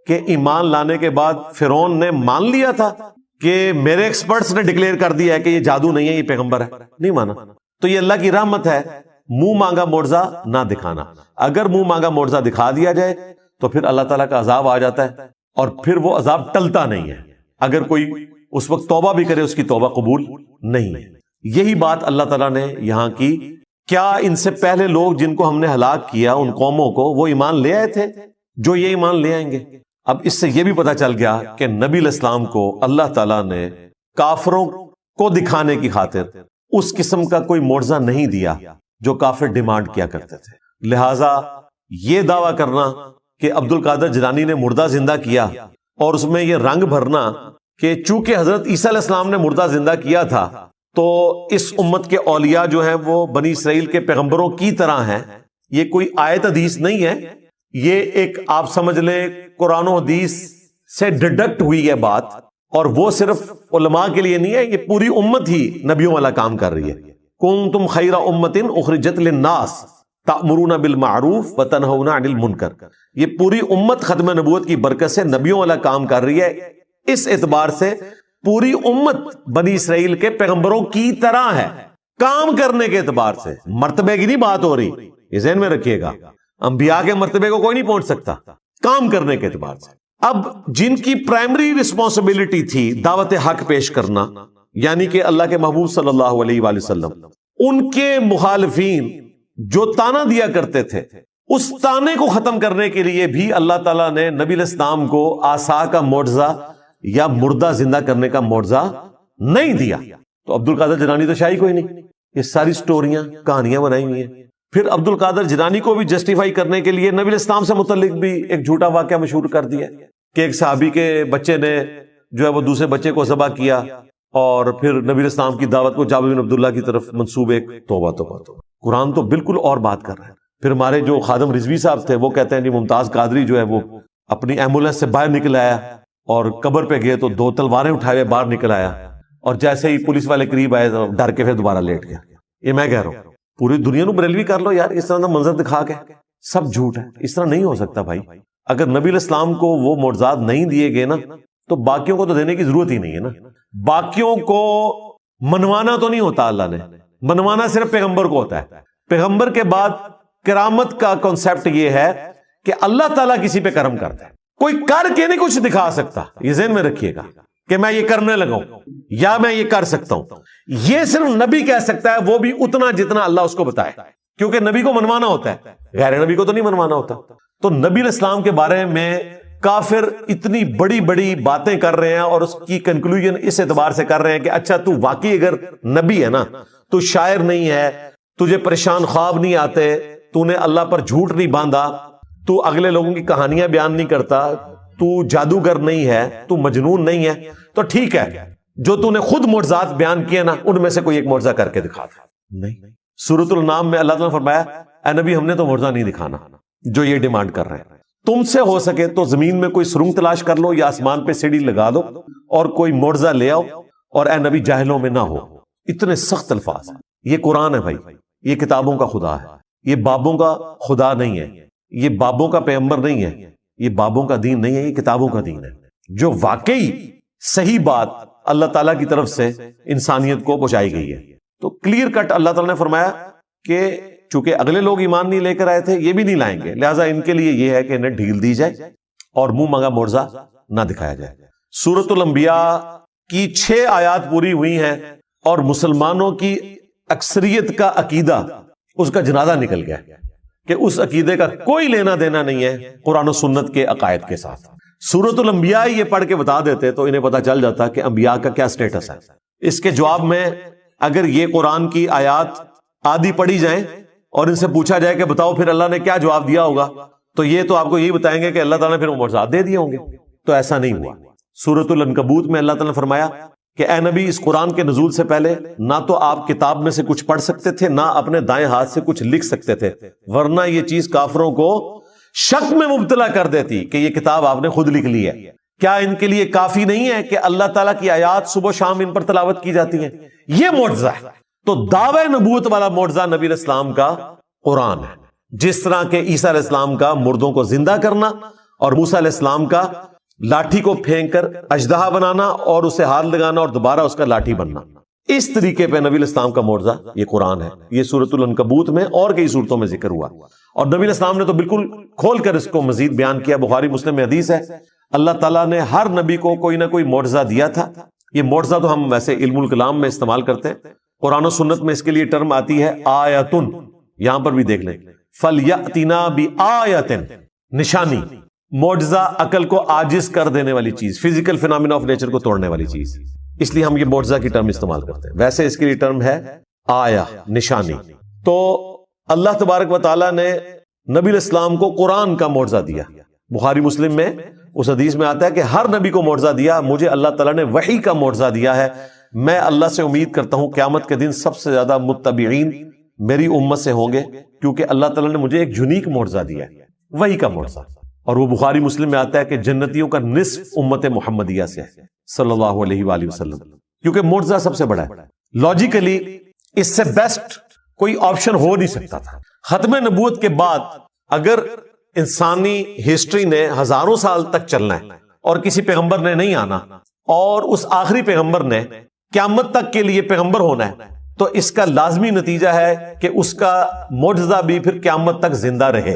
کے ایمان لانے کے بعد فرعون نے مان لیا تھا کہ میرے ایکسپرٹس نے ڈکلیئر کر دیا ہے کہ یہ جادو نہیں ہے، یہ پیغمبر ہے؟ نہیں مانا. تو یہ اللہ کی رحمت ہے، منہ مانگا معجزہ نہ دکھانا. اگر منہ مانگا معجزہ دکھا دیا جائے تو پھر اللہ تعالیٰ کا عذاب آ جاتا ہے اور پھر وہ عذاب ٹلتا نہیں ہے. اگر کوئی اس وقت توبہ بھی کرے اس کی توبہ قبول نہیں ہے. یہی بات اللہ تعالیٰ نے یہاں کی. کیا ان سے پہلے لوگ جن کو ہم نے ہلاک کیا ان قوموں کو وہ ایمان لے آئے تھے جو یہ ایمان لے آئیں گے؟ اب اس سے یہ بھی پتا چل گیا کہ نبی علیہ السلام کو اللہ تعالیٰ نے کافروں کو دکھانے کی خاطر اس قسم کا کوئی معجزہ نہیں دیا جو کافر ڈیمانڈ کیا کرتے تھے. لہٰذا یہ دعویٰ کرنا کہ عبد القادر جیلانی نے مردہ زندہ کیا اور اس میں یہ رنگ بھرنا کہ چونکہ حضرت عیسیٰ علیہ السلام نے مردہ زندہ کیا تھا تو اس امت کے اولیاء جو ہیں وہ بنی اسرائیل کے پیغمبروں کی طرح ہیں، یہ کوئی آیت حدیث نہیں ہے. یہ ایک آپ سمجھ لیں قرآن و حدیث سے ڈیڈکٹ ہوئی ہے بات، اور وہ صرف علماء کے لیے نہیں ہے، یہ پوری امت ہی نبیوں والا کام کر رہی ہے. کنتم خیر امت اخرجت للناس تأمرون بالمعروف وتنہون عن المنکر. یہ پوری امت ختم نبوت کی برکت سے نبیوں والا کام کر رہی ہے. اس اعتبار سے پوری امت بنی اسرائیل کے پیغمبروں کی طرح ہے. کام کرنے کے اعتبار سے مرتبے کی نہیں بات ہو رہی، یہ ذہن میں رکھیے گا. انبیاء کے مرتبے کو کوئی نہیں پہنچ سکتا کام کرنے کے اعتبار سے. اب جن کی پرائمری رسپانسبلٹی تھی دعوت حق پیش کرنا، یعنی کہ اللہ کے محبوب صلی اللہ علیہ وآلہ وسلم، ان کے مخالفین جو تانا دیا کرتے تھے اس تانے کو ختم کرنے کے لیے بھی اللہ تعالیٰ نے نبی علیہ السلام کو عصا کا معجزہ یا مردہ زندہ کرنے کا معجزہ نہیں دیا. تو عبد القادر جیلانی تو شاہی کوئی نہیں، یہ ساری سٹوریاں کہانیاں بنائی ہوئی ہیں. پھر عبد القادر جیلانی کو بھی جسٹیفائی کرنے کے لیے نبی علیہ السلام سے متعلق بھی ایک جھوٹا واقعہ مشہور کر دیا کہ ایک صحابی کے بچے نے جو ہے وہ دوسرے بچے کو ذبح کیا اور پھر نبی اسلام کی دعوت کو جابر بن عبداللہ کی طرف منسوب ایک توبہ توبہ توبہ. قرآن تو بالکل اور بات کر رہا ہے. پھر ہمارے جو خادم رضوی صاحب تھے وہ کہتے ہیں جی ممتاز قادری جو ہے وہ اپنی ایمبولینس سے باہر نکل آیا اور قبر پہ گئے تو 2 تلواریں اٹھائے باہر نکل آیا اور جیسے ہی پولیس والے قریب آئے تو ڈر کے پھر دوبارہ لیٹ گیا. یہ میں کہہ رہا ہوں پوری دنیا نو بریلوی کر لو یار، اس طرح کا منظر دکھا کے سب جھوٹ ہے. اس طرح نہیں ہو سکتا بھائی. اگر نبی الاسلام کو وہ معجزات نہیں دیے گئے نا تو باقیوں کو تو دینے کی ضرورت ہی نہیں ہے نا. باقیوں کو منوانا تو نہیں ہوتا، اللہ نے منوانا صرف پیغمبر کو ہوتا ہے. پیغمبر کے بعد کرامت کا کانسیپٹ یہ ہے کہ اللہ تعالیٰ کسی پہ کرم کرتا ہے. کوئی کر کے نہیں کچھ دکھا سکتا، یہ ذہن میں رکھیے گا کہ میں یہ کرنے لگا ہوں یا میں یہ کر سکتا ہوں. یہ صرف نبی کہہ سکتا ہے، وہ بھی اتنا جتنا اللہ اس کو بتائے، کیونکہ نبی کو منوانا ہوتا ہے، غیر نبی کو تو نہیں منوانا ہوتا. تو نبی الاسلام کے بارے میں کافر اتنی بڑی بڑی باتیں کر رہے ہیں اور اس کی کنکلوژن اس اعتبار سے کر رہے ہیں کہ اچھا تو واقعی اگر نبی ہے نا، تو شاعر نہیں ہے، تجھے پریشان خواب نہیں آتے، تو نے اللہ پر جھوٹ نہیں باندھا، تو اگلے لوگوں کی کہانیاں بیان نہیں کرتا، تو جادوگر نہیں ہے، تو مجنون نہیں ہے، تو ٹھیک ہے جو تو نے خود معجزات بیان کیے نا ان میں سے کوئی ایک معجزہ کر کے دکھا تھا. نہیں، سورۃ الانعام میں اللہ تعالیٰ نے فرمایا اے نبی ہم نے تو معجزہ نہیں دکھانا جو یہ ڈیمانڈ کر رہے ہیں. تم سے ہو سکے تو زمین میں کوئی سرنگ تلاش کر لو یا آسمان پہ سیڑھی لگا دو اور کوئی معجزہ لے آؤ، اور اے نبی جاہلوں میں نہ ہو. اتنے سخت الفاظ. یہ قرآن ہے بھائی، یہ کتابوں کا خدا ہے، یہ بابوں کا خدا نہیں ہے، یہ بابوں کا پیغمبر نہیں ہے، یہ بابوں کا دین نہیں ہے، یہ کتابوں کا دین ہے جو واقعی صحیح بات اللہ تعالیٰ کی طرف سے انسانیت کو پہنچائی گئی ہے. تو کلیئر کٹ اللہ تعالیٰ نے فرمایا کہ چونکہ اگلے لوگ ایمان نہیں لے کر آئے تھے، یہ بھی نہیں لائیں گے، لہٰذا ان کے لیے یہ ہے کہ انہیں ڈھیل دی جائے اور منہ مانگا معجزہ نہ دکھایا جائے. سورۃ الانبیاء کی 6 آیات پوری ہوئی ہیں اور مسلمانوں کی اکثریت کا عقیدہ اس کا جنازہ نکل گیا کہ اس عقیدے کا کوئی لینا دینا نہیں ہے قرآن و سنت کے عقائد کے ساتھ. سورۃ الانبیاء یہ پڑھ کے بتا دیتے تو انہیں پتا چل جاتا کہ انبیاء کا کیا سٹیٹس ہے. اس کے جواب میں اگر یہ قرآن کی آیات آدھی پڑھی جائیں اور ان سے پوچھا جائے کہ بتاؤ پھر اللہ نے کیا جواب دیا ہوگا، تو یہ تو آپ کو یہی بتائیں گے کہ اللہ تعالیٰ نے پھر معجزات دے دیے ہوں گے. تو ایسا نہیں ہوا. سورۃ العنکبوت میں اللہ تعالیٰ نے فرمایا کہ اے نبی اس قرآن کے نزول سے پہلے نہ تو آپ کتاب میں سے کچھ پڑھ سکتے تھے، نہ اپنے دائیں ہاتھ سے کچھ لکھ سکتے تھے، ورنہ یہ چیز کافروں کو شک میں مبتلا کر دیتی کہ یہ کتاب آپ نے خود لکھ لی ہے. کیا ان کے لیے کافی نہیں ہے کہ اللہ تعالیٰ کی آیات صبح و شام ان پر تلاوت کی جاتی ہیں؟ یہ معجزہ ہے. تو دعوی نبوت والا معجزہ نبی علیہ السلام کا قرآن ہے. جس طرح کہ عیسیٰ علیہ السلام کا مردوں کو زندہ کرنا اور موسیٰ علیہ السلام کا لاٹھی کو پھینک کر اژدہا بنانا اور اسے ہاتھ لگانا اور دوبارہ اس کا لاٹھی بننا، اس طریقے پہ نبی علیہ السلام کا معجزہ یہ قرآن ہے. یہ سورۃ العنکبوت میں اور کئی صورتوں میں ذکر ہوا اور نبی علیہ السلام نے تو بالکل کھول کر اس کو مزید بیان کیا. بخاری مسلم میں حدیث ہے اللہ تعالیٰ نے ہر نبی کو کوئی نہ کوئی معجزہ دیا تھا. یہ معجزہ تو ہم ویسے علم الکلام میں استعمال کرتے ہیں، قرآن و سنت میں اس کے لیے ٹرم آتی ہے آیتن. یہاں پر بھی دیکھ لیں فَلْيَأْتِنَا بِآیَةٍ، نشانی، معجزہ عقل کو عاجز کر دینے والی چیز، فزیکل فینامنا آف نیچر کو توڑنے والی چیز، اس لیے ہم یہ معجزہ کی ٹرم استعمال کرتے ہیں. ویسے اس کے لیے ٹرم ہے آیا، نشانی. تو اللہ تبارک و تعالیٰ نے نبی علیہ السلام کو قرآن کا معجزہ دیا. بخاری مسلم میں اس حدیث میں آتا ہے کہ ہر نبی کو معجزہ دیا، مجھے اللہ تعالیٰ نے وحی کا معجزہ دیا ہے. میں اللہ سے امید کرتا ہوں قیامت کے دن سب سے زیادہ متبعین میری امت سے ہوں گے، کیونکہ اللہ تعالیٰ نے مجھے ایک یونیک معجزہ دیا ہے، وحی کا معجزہ. اور وہ بخاری مسلم میں آتا ہے کہ جنتیوں کا نصف امت محمدیہ سے ہے صلی اللہ علیہ وآلہ وسلم، کیونکہ معجزہ سب سے بڑا ہے. لاجیکلی اس سے بیسٹ کوئی آپشن ہو نہیں سکتا تھا. ختم نبوت کے بعد اگر انسانی ہسٹری نے ہزاروں سال تک چلنا ہے اور کسی پیغمبر نے نہیں آنا اور اس آخری پیغمبر نے قیامت تک کے لیے پیغمبر ہونا ہے، تو اس کا لازمی نتیجہ ہے کہ اس کا معجزہ بھی پھر قیامت تک زندہ رہے.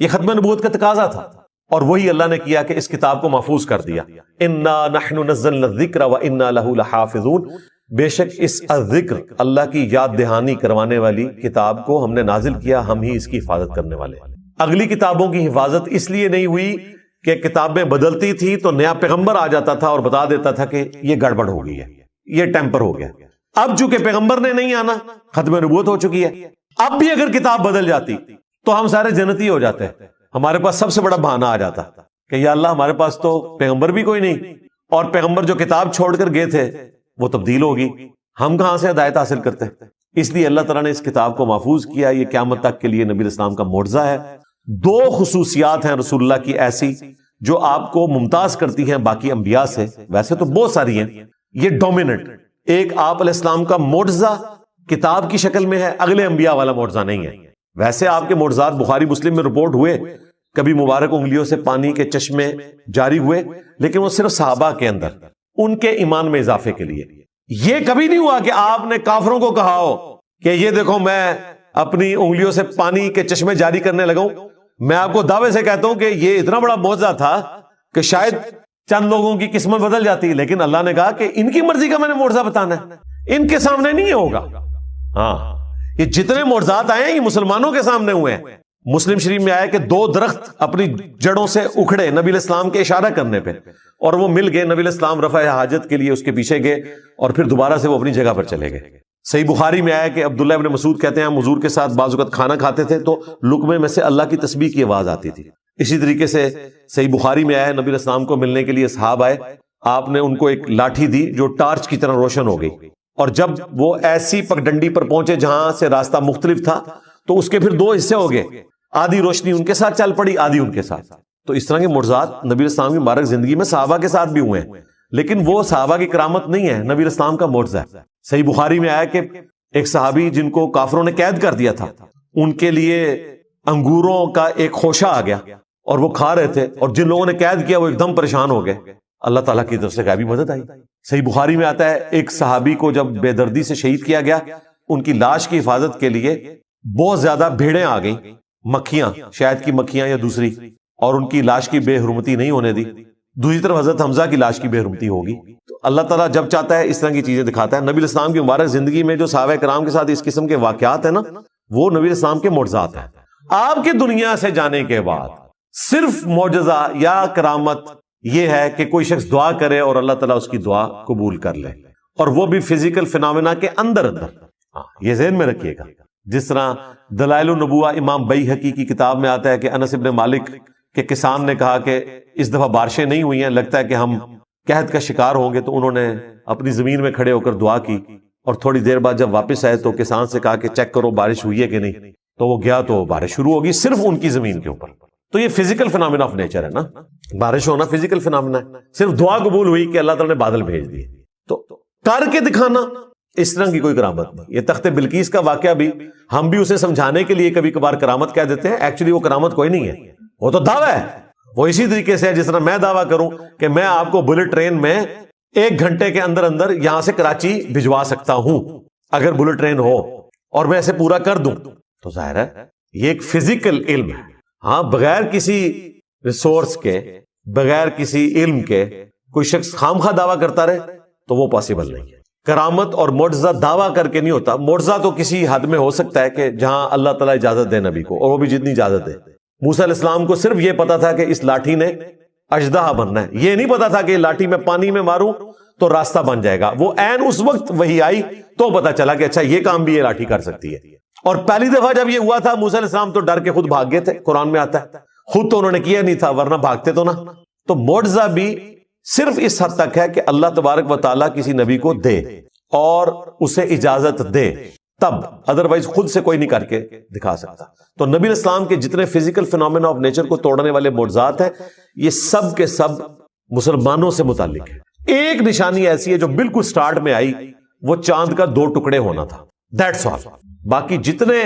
یہ ختم نبوت کا تقاضا تھا اور وہی اللہ نے کیا کہ اس کتاب کو محفوظ کر دیا. انا نحن نزلنا الذکر وانا له لحافظون، بے شک اس ذکر اللہ کی یاد دہانی کروانے والی کتاب کو ہم نے نازل کیا، ہم ہی اس کی حفاظت کرنے والے. اگلی کتابوں کی حفاظت اس لیے نہیں ہوئی کہ کتابیں بدلتی تھی تو نیا پیغمبر آ جاتا تھا اور بتا دیتا تھا کہ یہ گڑبڑ ہو گئی ہے، یہ ٹیمپر ہو گیا. اب چونکہ پیغمبر نے نہیں آنا، ختم نبوت ہو چکی ہے. اب بھی اگر کتاب بدل جاتی تو ہم سارے جنتی ہو جاتے. ہمارے پاس سب سے بڑا بہانہ آ جاتا کہ یا اللہ ہمارے پاس تو پیغمبر بھی کوئی نہیں، اور پیغمبر جو کتاب چھوڑ کر گئے تھے وہ تبدیل ہوگی. ہم کہاں سے ہدایت حاصل کرتے ہیں؟ اس لیے اللہ تعالیٰ نے اس کتاب کو محفوظ کیا. یہ قیامت تک کے لیے نبی اسلام کا معجزہ ہے. 2 خصوصیات ہیں رسول اللہ کی ایسی جو آپ کو ممتاز کرتی ہیں باقی انبیاء سے. ویسے تو بہت ساری ہیں, یہ ڈومیننٹ. ایک آپ علیہ السلام کا معجزہ کتاب کی شکل میں ہے, اگلے انبیاء والا معجزہ نہیں ہے. ویسے آپ کے معجزات بخاری مسلم میں رپورٹ ہوئے, کبھی مبارک انگلیوں سے پانی کے چشمے جاری ہوئے, لیکن وہ صرف صحابہ کے اندر ان کے ایمان میں اضافے کے لیے. یہ کبھی نہیں ہوا کہ آپ نے کافروں کو کہا ہو کہ یہ دیکھو میں اپنی انگلیوں سے پانی کے چشمے جاری کرنے لگا ہوں. میں آپ کو دعوے سے کہتا ہوں کہ یہ اتنا بڑا معجزہ تھا کہ شاید چند لوگوں کی قسمت بدل جاتی, لیکن اللہ نے کہا کہ ان کی مرضی کا میں نے معجزہ بتانا ہے, ان کے سامنے نہیں ہوگا. ہاں, یہ جتنے معجزات آئے ہیں یہ مسلمانوں کے سامنے ہوئے ہیں. مسلم شریف میں آیا کہ 2 درخت اپنی جڑوں سے اکھڑے نبی علیہ السلام کے اشارہ کرنے پہ, اور وہ مل گئے. نبی علیہ السلام رفع حاجت کے لیے اس کے پیچھے گئے اور پھر دوبارہ سے وہ اپنی جگہ پر چلے گئے. صحیح بخاری میں آیا کہ عبداللہ ابن مسعود کہتے ہیں ہم حضور کے ساتھ بعض اوقات کھانا کھاتے تھے تو لقمے میں سے اللہ کی تسبیح کی آواز آتی تھی. اسی طریقے سے صحیح بخاری میں آیا نبی علیہ السلام کو ملنے کے لیے اصحاب آئے, آپ نے ان کو ایک لاٹھی دی جو ٹارچ کی طرح روشن ہو گئی, اور جب وہ ایسی پگڈنڈی پر پہنچے جہاں سے راستہ مختلف تھا تو اس کے پھر 2 حصے ہو گئے, آدھی روشنی ان کے ساتھ چل پڑی, آدھی ان کے ساتھ. تو اس طرح کے معجزات نبی السلام کی مبارک زندگی میں صحابہ کے ساتھ بھی ہوئے ہیں, لیکن وہ صحابہ کی کرامت نہیں ہے, نبی السلام کا معجزہ ہے. صحیح بخاری میں آیا کہ ایک صحابی جن کو کافروں نے قید کر دیا تھا, ان کے لیے انگوروں کا ایک خوشہ آ گیا اور وہ کھا رہے تھے, اور جن لوگوں نے قید کیا وہ ایک دم پریشان ہو گئے. اللہ تعالیٰ کی طرف سے غیبی مدد آئی. صحیح بخاری میں آتا ہے ایک صحابی کو جب بے دردی سے شہید کیا گیا, ان کی لاش کی حفاظت کے لیے بہت زیادہ بھیڑیں آ گئیں, مکھیاں, شاید کی مکھیاں یا دوسری, اور ان کی لاش کی بے حرمتی نہیں ہونے دی. دوسری طرف حضرت حمزہ کی لاش کی بے حرمتی ہوگی. تو اللہ تعالیٰ جب چاہتا ہے اس طرح کی چیزیں دکھاتا ہے. نبی الاسلام کی مبارک زندگی میں جو صحابہ کرام کے ساتھ اس قسم کے واقعات ہیں نا, وہ نبی الاسلام کے معجزات ہیں. آپ کے دنیا سے جانے کے بعد صرف معجزہ یا کرامت یہ ہے کہ کوئی شخص دعا کرے اور اللہ تعالیٰ اس کی دعا قبول کر لے, اور وہ بھی فزیکل فینومینا کے اندر. یہ ذہن میں رکھیے گا. جس طرح دلائل النبوہ امام بیہقی کی کتاب میں آتا ہے کہ انس ابن مالک کے کسان نے کہا کہ اس دفعہ بارشیں نہیں ہوئی ہیں, لگتا ہے کہ ہم قحط کا شکار ہوں گے. تو انہوں نے اپنی زمین میں کھڑے ہو کر دعا کی, اور تھوڑی دیر بعد جب واپس آئے تو کسان سے کہا کہ چیک کرو بارش ہوئی ہے کہ نہیں. تو وہ گیا تو بارش شروع ہوگی صرف ان کی زمین کے اوپر. تو یہ فزیکل فینومینا آف نیچر ہے نا, بارش ہونا فزیکل فینومینا ہے. صرف دعا قبول ہوئی کہ اللہ تعالیٰ نے بادل بھیج دیے. تو کر کے دکھانا اس طرح کی کوئی کرامت نہیں. یہ تخت بلقیس کا واقعہ بھی ہم بھی اسے سمجھانے کے لیے کبھی کبھار کرامت کہہ دیتے ہیں, ایکچولی وہ کرامت کوئی نہیں ہے, وہ تو دعویٰ ہے. وہ اسی طریقے سے ہے جس طرح میں دعویٰ کروں کہ میں آپ کو بلٹ ٹرین میں 1 گھنٹے کے اندر اندر یہاں سے کراچی بھجوا سکتا ہوں اگر بلٹ ٹرین ہو, اور میں اسے پورا کر دوں. تو ظاہر ہے یہ ایک فزیکل علم ہے. ہاں, بغیر کسی ریسورس کے, بغیر کسی علم کے کوئی شخص خام خواہ دعویٰ کرتا رہے تو وہ پاسبل نہیں ہے. کرامت اور معجزہ دعویٰ کر کے نہیں ہوتا. معجزہ تو کسی حد میں ہو سکتا ہے کہ جہاں اللہ تعالیٰ اجازت دے نبی کو, اور وہ بھی جتنی اجازت دے. موسیٰ علیہ السلام کو صرف یہ پتا تھا کہ اس لاٹھی نے اژدہا بننا ہے, یہ نہیں پتا تھا کہ لاٹھی میں پانی میں ماروں تو راستہ بن جائے گا. وہ عین اس وقت وہی آئی تو پتا چلا کہ اچھا یہ کام بھی یہ لاٹھی کر سکتی ہے. اور پہلی دفعہ جب یہ ہوا تھا موسیٰ علیہ السلام تو ڈر کے خود بھاگ گئے تھے, قرآن میں آتا ہے. خود تو انہوں نے کیا نہیں تھا ورنہ بھاگتے تو نا. تو معجزہ بھی صرف اس حد تک ہے کہ اللہ تبارک و تعالیٰ کسی نبی کو دے اور اسے اجازت دے, تب, ادروائز خود سے کوئی نہیں کر کے دکھا سکتا. تو نبی الاسلام کے جتنے فزیکل فینومینا آف نیچر کو توڑنے والے معجزات ہیں یہ سب کے سب مسلمانوں سے متعلق ہے. ایک نشانی ایسی ہے جو بالکل سٹارٹ میں آئی, وہ چاند کا 2 ٹکڑے ہونا تھا, دیٹس آل. باقی جتنے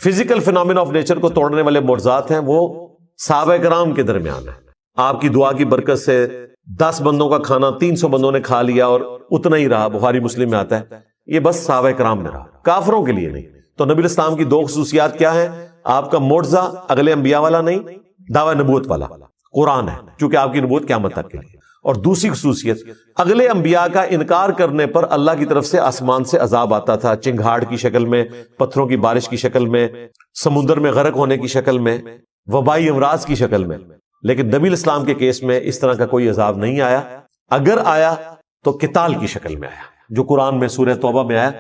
فزیکل فینومینا آف نیچر کو توڑنے والے معجزات ہیں وہ صحابہ کرام کے درمیان ہیں. آپ کی دعا کی برکت سے 10 بندوں کا کھانا 300 بندوں نے کھا لیا اور اتنا ہی رہا, بخاری مسلم میں آتا ہے. یہ بس صحابہ کرام میں رہا, کافروں کے لیے نہیں. تو نبی الاسلام کی 2 خصوصیات کیا ہیں؟ آپ کا معجزہ اگلے انبیاء والا نہیں, دعوی نبوت والا قرآن ہے, چونکہ آپ کی نبوت قیامت تک کے لیے. اور دوسری خصوصیت, اگلے انبیاء کا انکار کرنے پر اللہ کی طرف سے آسمان سے عذاب آتا تھا, چنگھاڑ کی شکل میں, پتھروں کی بارش کی شکل میں, سمندر میں غرق ہونے کی شکل میں, وبائی امراض کی شکل میں. لیکن نبی الاسلام کے کیس میں اس طرح کا کوئی عذاب نہیں آیا. اگر آیا تو قتال کی شکل میں آیا, جو قرآن میں سورہ توبہ میں آیا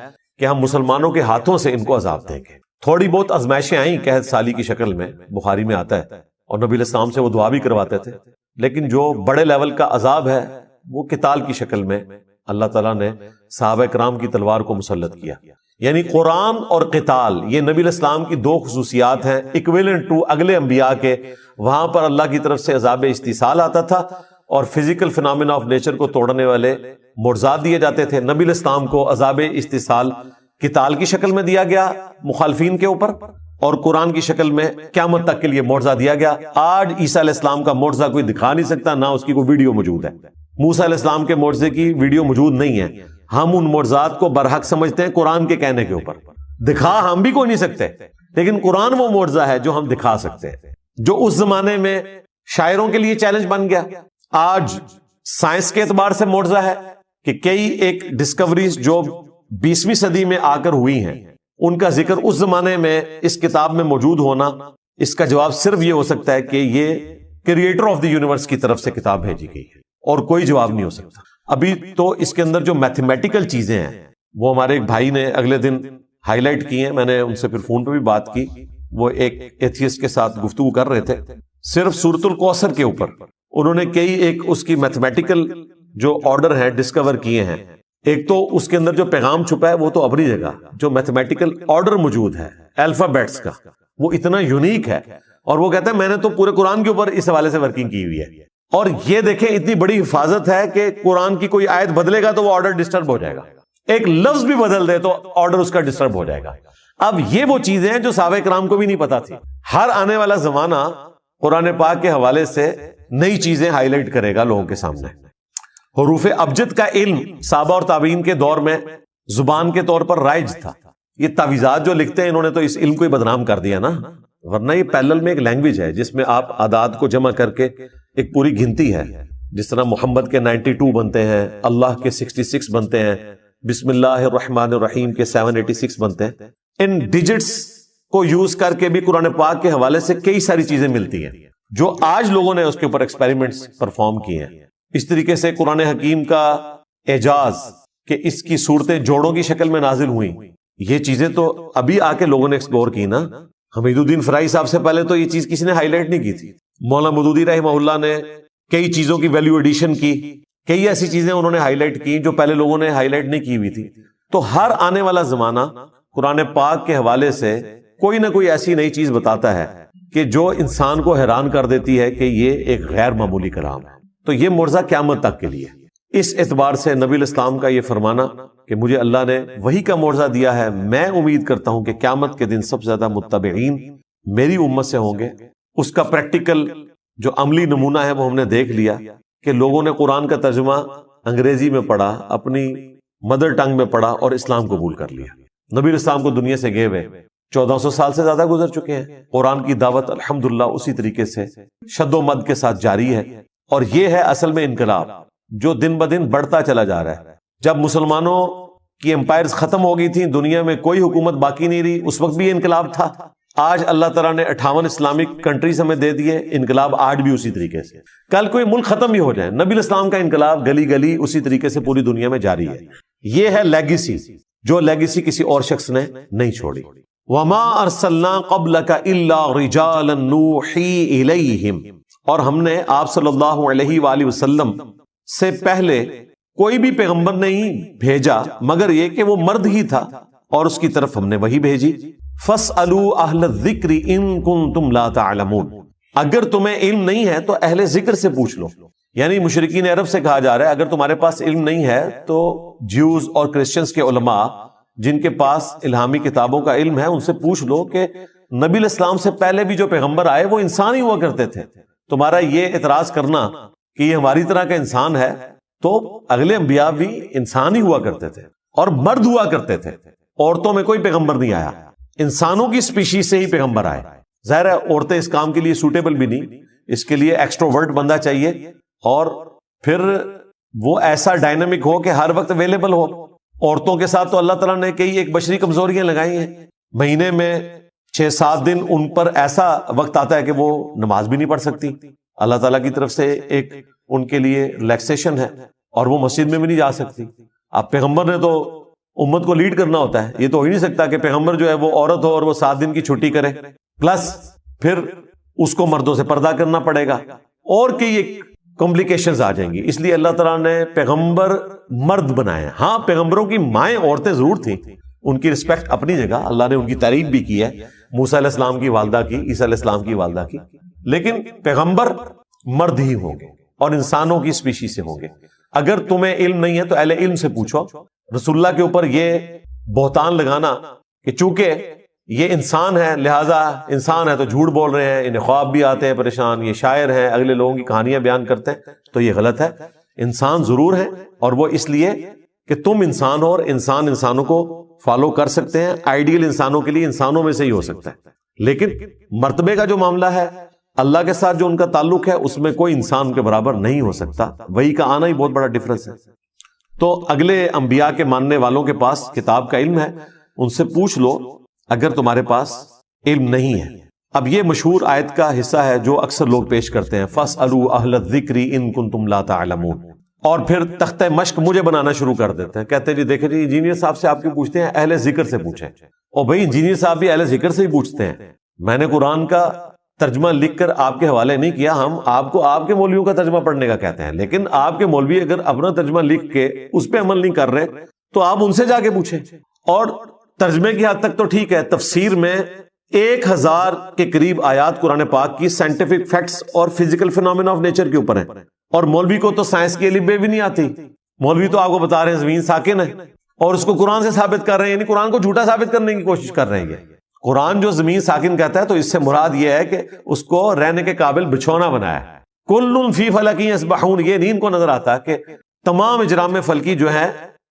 کہ ہم مسلمانوں کے ہاتھوں سے ان کو عذاب دیں گے. تھوڑی بہت آزمائشیں آئیں قحط سالی کی شکل میں, بخاری میں آتا ہے, اور نبی الاسلام سے وہ دعا بھی کرواتے تھے. لیکن جو بڑے لیول کا عذاب ہے وہ قتال کی شکل میں اللہ تعالیٰ نے صحابہ کرام کی تلوار کو مسلط کیا. یعنی قرآن اور قتال یہ نبی علیہ السلام کی دو خصوصیات ہیں ایکویلنٹ ٹو اگلے انبیاء کے. وہاں پر اللہ کی طرف سے عذاب استیصال آتا تھا اور فزیکل فنامنا آف نیچر کو توڑنے والے معجزات دیے جاتے تھے. نبی علیہ السلام کو عذاب استیصال قتال کی شکل میں دیا گیا مخالفین کے اوپر، اور قرآن کی شکل میں قیامت تک کے لیے معجزہ دیا گیا. آج عیسیٰ علیہ السلام کا معجزہ کوئی دکھا نہیں سکتا، نہ اس کی کوئی ویڈیو موجود ہے. موسیٰ علیہ السلام کے معجزے کی ویڈیو موجود نہیں ہے. ہم ان معجزات کو برحق سمجھتے ہیں قرآن کے کہنے کے اوپر. دکھا ہم بھی کوئی نہیں سکتے، لیکن قرآن وہ معجزہ ہے جو ہم دکھا سکتے ہیں، جو اس زمانے میں شاعروں کے لیے چیلنج بن گیا. آج سائنس کے اعتبار سے معجزہ ہے کہ کئی ایک ڈسکوریز جو 20ویں صدی میں آ کر ہوئی ہیں، ان کا ذکر اس زمانے میں اس کتاب میں موجود ہونا، اس کا جواب صرف یہ ہو سکتا ہے کہ یہ کریٹر آف دی یونیورس کی طرف سے کتاب بھیجی گئی ہے، اور کوئی جواب نہیں ہو سکتا. ابھی تو اس کے اندر جو میتھمیٹیکل چیزیں ہیں وہ ہمارے ایک بھائی نے اگلے دن ہائی لائٹ کی ہیں. میں نے ان سے پھر فون پہ بھی بات کی. وہ ایک ایتھیسٹ کے ساتھ گفتگو کر رہے تھے صرف سورۃ الکوثر کے اوپر. انہوں نے کئی ایک اس کی میتھمیٹیکل جو آرڈر ہے ڈسکور کیے ہیں. ایک تو اس کے اندر جو پیغام چھپا ہے وہ تو اپنی جگہ، جو میتھمیٹیکل آرڈر موجود ہے الفابیٹس کا وہ اتنا یونیک ہے. اور وہ کہتا ہے میں نے تو پورے قرآن کے اوپر اس حوالے سے ورکنگ کی ہوئی ہے. اور یہ دیکھیں اتنی بڑی حفاظت ہے کہ قرآن کی کوئی آیت بدلے گا تو وہ آرڈر ڈسٹرب ہو جائے گا، ایک لفظ بھی بدل دے تو آرڈر اس کا ڈسٹرب ہو جائے گا. اب یہ وہ چیزیں ہیں جو صحابہ کرام کو بھی نہیں پتا تھی. ہر آنے والا زمانہ قرآن پاک کے حوالے سے نئی چیزیں ہائی لائٹ کرے گا لوگوں کے سامنے. حروف ابجد کا علم صحابہ اور تابعین کے دور میں زبان کے طور پر رائج تھا. یہ تعویذات جو لکھتے ہیں انہوں نے تو اس علم کو ہی بدنام کر دیا نا، ورنہ یہ پیرلل میں ایک لینگویج ہے جس میں آپ اعداد کو جمع کر کے ایک پوری گنتی ہے. جس طرح محمد کے 92 بنتے ہیں، اللہ کے 66 بنتے ہیں، بسم اللہ الرحمن الرحیم کے 786 بنتے ہیں. ان ڈیجٹس کو یوز کر کے بھی قرآن پاک کے حوالے سے کئی ساری چیزیں ملتی ہیں جو آج لوگوں نے اس کے اوپر ایکسپیریمنٹس پرفارم کیے ہیں. اس طریقے سے قرآن حکیم کا اعجاز کہ اس کی صورتیں جوڑوں کی شکل میں نازل ہوئیں، یہ چیزیں تو ابھی آ کے لوگوں نے ایکسپلور کی نا. حمید الدین فرائی صاحب سے پہلے تو یہ چیز کسی نے ہائی لائٹ نہیں کی تھی. مولانا مودودی رحمہ اللہ نے کئی چیزوں کی ویلیو ایڈیشن کی، کئی ایسی چیزیں انہوں نے ہائی لائٹ کی جو پہلے لوگوں نے ہائی لائٹ نہیں کی ہوئی تھی. تو ہر آنے والا زمانہ قرآن پاک کے حوالے سے کوئی نہ کوئی ایسی نئی چیز بتاتا ہے کہ جو انسان کو حیران کر دیتی ہے کہ یہ ایک غیر معمولی کلام ہے. تو یہ معجزہ قیامت تک کے لیے. اس اعتبار سے نبی الاسلام کا یہ فرمانا کہ مجھے اللہ نے وہی کا معجزہ دیا ہے، میں امید کرتا ہوں کہ قیامت کے دن سب سے زیادہ متبعین میری امت سے ہوں گے. اس کا پریکٹیکل جو عملی نمونہ ہے وہ ہم نے دیکھ لیا کہ لوگوں نے قرآن کا ترجمہ انگریزی میں پڑھا، اپنی مدر ٹنگ میں پڑھا اور اسلام قبول کر لیا. نبی الاسلام کو دنیا سے گئے ہوئے 1400 سال سے زیادہ گزر چکے ہیں. قرآن کی دعوت الحمدللہ اسی طریقے سے شد و مد کے ساتھ جاری ہے. اور یہ ہے اصل میں انقلاب جو دن بدن بڑھتا چلا جا رہا ہے. جب مسلمانوں کی امپائرز ختم ہو گئی تھیں، دنیا میں کوئی حکومت باقی نہیں رہی، اس وقت بھی یہ انقلاب تھا. آج اللہ تعالیٰ نے 58 اسلامک کنٹریز ہمیں دے دیے، انقلاب آج بھی اسی طریقے سے. کل کوئی ملک ختم بھی ہو جائے، نبی الاسلام کا انقلاب گلی گلی اسی طریقے سے پوری دنیا میں جاری ہے. یہ ہے لیگیسی، جو لیگیسی کسی اور شخص نے نہیں چھوڑی. وَمَا أَرْسَلْنَا قَبْلَكَ إِلَّا رِجَالًا نُوحِي إِلَيْهِمْ، اور ہم نے آپ صلی اللہ علیہ وآلہ وسلم سے پہلے کوئی بھی پیغمبر نہیں بھیجا مگر یہ کہ وہ مرد ہی تھا اور اس کی طرف ہم نے وہی بھیجی. فَاسْأَلُوا أَهْلَ الذِّكْرِ إِن كُنتُمْ لَا تَعْلَمُونَ، اگر تمہیں علم نہیں ہے تو اہل ذکر سے پوچھ لو. یعنی مشرکین عرب سے کہا جا رہا ہے اگر تمہارے پاس علم نہیں ہے تو جیوز اور کرسچنز کے علماء جن کے پاس الہامی کتابوں کا علم ہے ان سے پوچھ لو کہ نبی الاسلام سے پہلے بھی جو پیغمبر آئے وہ انسان ہی ہوا کرتے تھے. تمہارا یہ اعتراض کرنا کہ یہ ہماری طرح کا انسان ہے، تو اگلے انبیاء بھی انسان ہی ہوا کرتے تھے اور مرد ہوا کرتے تھے. عورتوں میں کوئی پیغمبر نہیں آیا، انسانوں کی سپیشیز سے ہی پیغمبر آئے. ظاہر ہے عورتیں اس کام کے لیے سوٹیبل بھی نہیں، اس کے لیے ایکسٹروورٹ بندہ چاہیے اور پھر وہ ایسا ڈائنامک ہو کہ ہر وقت اویلیبل ہو. عورتوں کے ساتھ تو اللہ تعالیٰ نے کئی ایک بشری کمزوریاں لگائی ہیں. مہینے میں 6-7 دن ان پر ایسا وقت آتا ہے کہ وہ نماز بھی نہیں پڑھ سکتی. اللہ تعالیٰ کی طرف سے ایک ان کے لیے ریلیکسیشن ہے اور وہ مسجد میں بھی نہیں جا سکتی. اب پیغمبر نے تو امت کو لیڈ کرنا ہوتا ہے، یہ تو ہو ہی نہیں سکتا کہ پیغمبر جو ہے وہ عورت ہو اور وہ 7 دن کی چھٹی کرے، پلس پھر اس کو مردوں سے پردہ کرنا پڑے گا اور کئی ایک کمپلیکیشنز آ جائیں گی. اس لیے اللہ تعالیٰ نے پیغمبر مرد بنائے ہیں. ہاں پیغمبروں کی مائیں عورتیں ضرور تھیں, ان کی رسپیکٹ اپنی جگہ, اللہ نے ان کی تعریف بھی کی ہے, موسیٰ علیہ السلام کی والدہ کی, عیسیٰ علیہ السلام کی والدہ کی, لیکن پیغمبر مرد ہی ہوں گے اور انسانوں کی اسپیشی سے ہوں گے. اگر تمہیں علم نہیں ہے تو اہل علم سے پوچھو. رسول اللہ کے اوپر یہ بہتان لگانا کہ چونکہ یہ انسان ہے لہذا انسان ہے تو جھوٹ بول رہے ہیں, انہیں خواب بھی آتے ہیں پریشان, یہ شاعر ہیں, اگلے لوگوں کی کہانیاں بیان کرتے ہیں, تو یہ غلط ہے. انسان ضرور ہے, اور وہ اس لیے کہ تم انسان ہو اور انسان انسانوں کو فالو کر سکتے ہیں. آئیڈیل انسانوں کے لیے انسانوں میں سے ہی ہو سکتا ہے, لیکن مرتبے کا جو معاملہ ہے, اللہ کے ساتھ جو ان کا تعلق ہے, اس میں کوئی انسان کے برابر نہیں ہو سکتا. وہی کا آنا ہی بہت بڑا ڈفرنس ہے. تو اگلے انبیاء کے ماننے والوں کے پاس کتاب کا علم ہے, ان سے پوچھ لو اگر تمہارے پاس علم نہیں ہے. اب یہ مشہور آیت کا حصہ ہے جو اکثر لوگ پیش کرتے ہیں, فَاسْأَلُوا أَهْلَ الذِّكْرِ إِن كُنتُمْ لَا تَعْلَمُونَ, اور پھر تختہ مشق مجھے بنانا شروع کر دیتے ہیں. کہتے ہیں جی دیکھیں جی انجینئر صاحب سے آپ کی پوچھتے ہیں, اہل ذکر سے پوچھیں. اور بھائی انجینئر صاحب بھی اہل ذکر سے ہی پوچھتے ہیں. میں نے قرآن کا ترجمہ لکھ کر آپ کے حوالے نہیں کیا, ہم آپ کو آپ کے مولویوں کا ترجمہ پڑھنے کا کہتے ہیں, لیکن آپ کے مولوی اگر اپنا ترجمہ لکھ کے اس پہ عمل نہیں کر رہے تو آپ ان سے جا کے پوچھیں. اور ترجمے کی حد تک تو ٹھیک ہے, تفسیر میں 1000 کے قریب آیات قرآن پاک کی سائنٹیفک فیکٹس اور فزیکل فینومینا آف نیچر کے اوپر ہیں, اور مولوی کو تو سائنس کی الف بے بھی نہیں آتی. مولوی تو آپ کو بتا رہے ہیں زمین ساکن ہے, اور اس کو قرآن سے ثابت کر رہے ہیں, یعنی قرآن کو جھوٹا ثابت کرنے کی کوشش کر رہے ہیں. قرآن جو زمین ساکن کہتا ہے تو اس سے مراد یہ ہے کہ اس کو رہنے کے قابل بچھونا بنایا ہے. کل فی فلک یسبحون, یہ نہیں ان کو نظر آتا کہ تمام اجرام فلکی جو ہے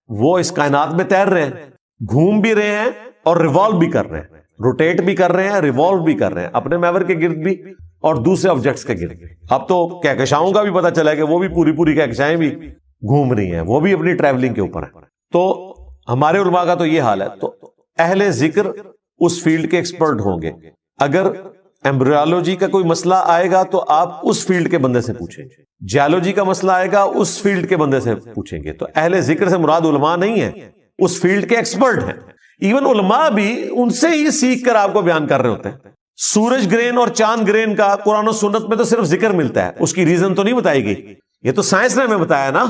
وہ اس کائنات میں تیر رہے ہیں, گھوم بھی رہے ہیں اور ریوالو بھی کر رہے ہیں, روٹیٹ بھی کر رہے ہیں, ریوالو بھی کر رہے ہیں, اپنے محور کے گرد بھی اور دوسرے آبجیکٹس کے گرد. اب تو کہکشاؤں کا بھی پتہ چلا ہے کہ وہ بھی پوری کہکشائیں بھی گھوم رہی ہیں, وہ بھی اپنی ٹریولنگ کے اوپر ہیں. تو ہمارے علماء کا تو یہ حال ہے. تو اہل ذکر اس فیلڈ کے ایکسپرٹ ہوں گے. اگر ایمبریولوجی کا کوئی مسئلہ آئے گا تو آپ اس فیلڈ کے بندے سے پوچھیں گے, جیولوجی کا مسئلہ آئے گا اس فیلڈ کے بندے سے پوچھیں گے. تو اہل ذکر سے مراد علماء نہیں ہے, اس فیلڈ کے ایکسپرٹ ہیں. ایون علماء بھی ان سے ہی سیکھ کر آپ کو بیان کر رہے ہوتے ہیں. سورج گرہن اور چاند گرہن کا قرآن و سنت میں تو صرف ذکر ملتا ہے, اس کی ریزن تو نہیں بتائی گئی. یہ تو سائنس نے ہمیں بتایا نا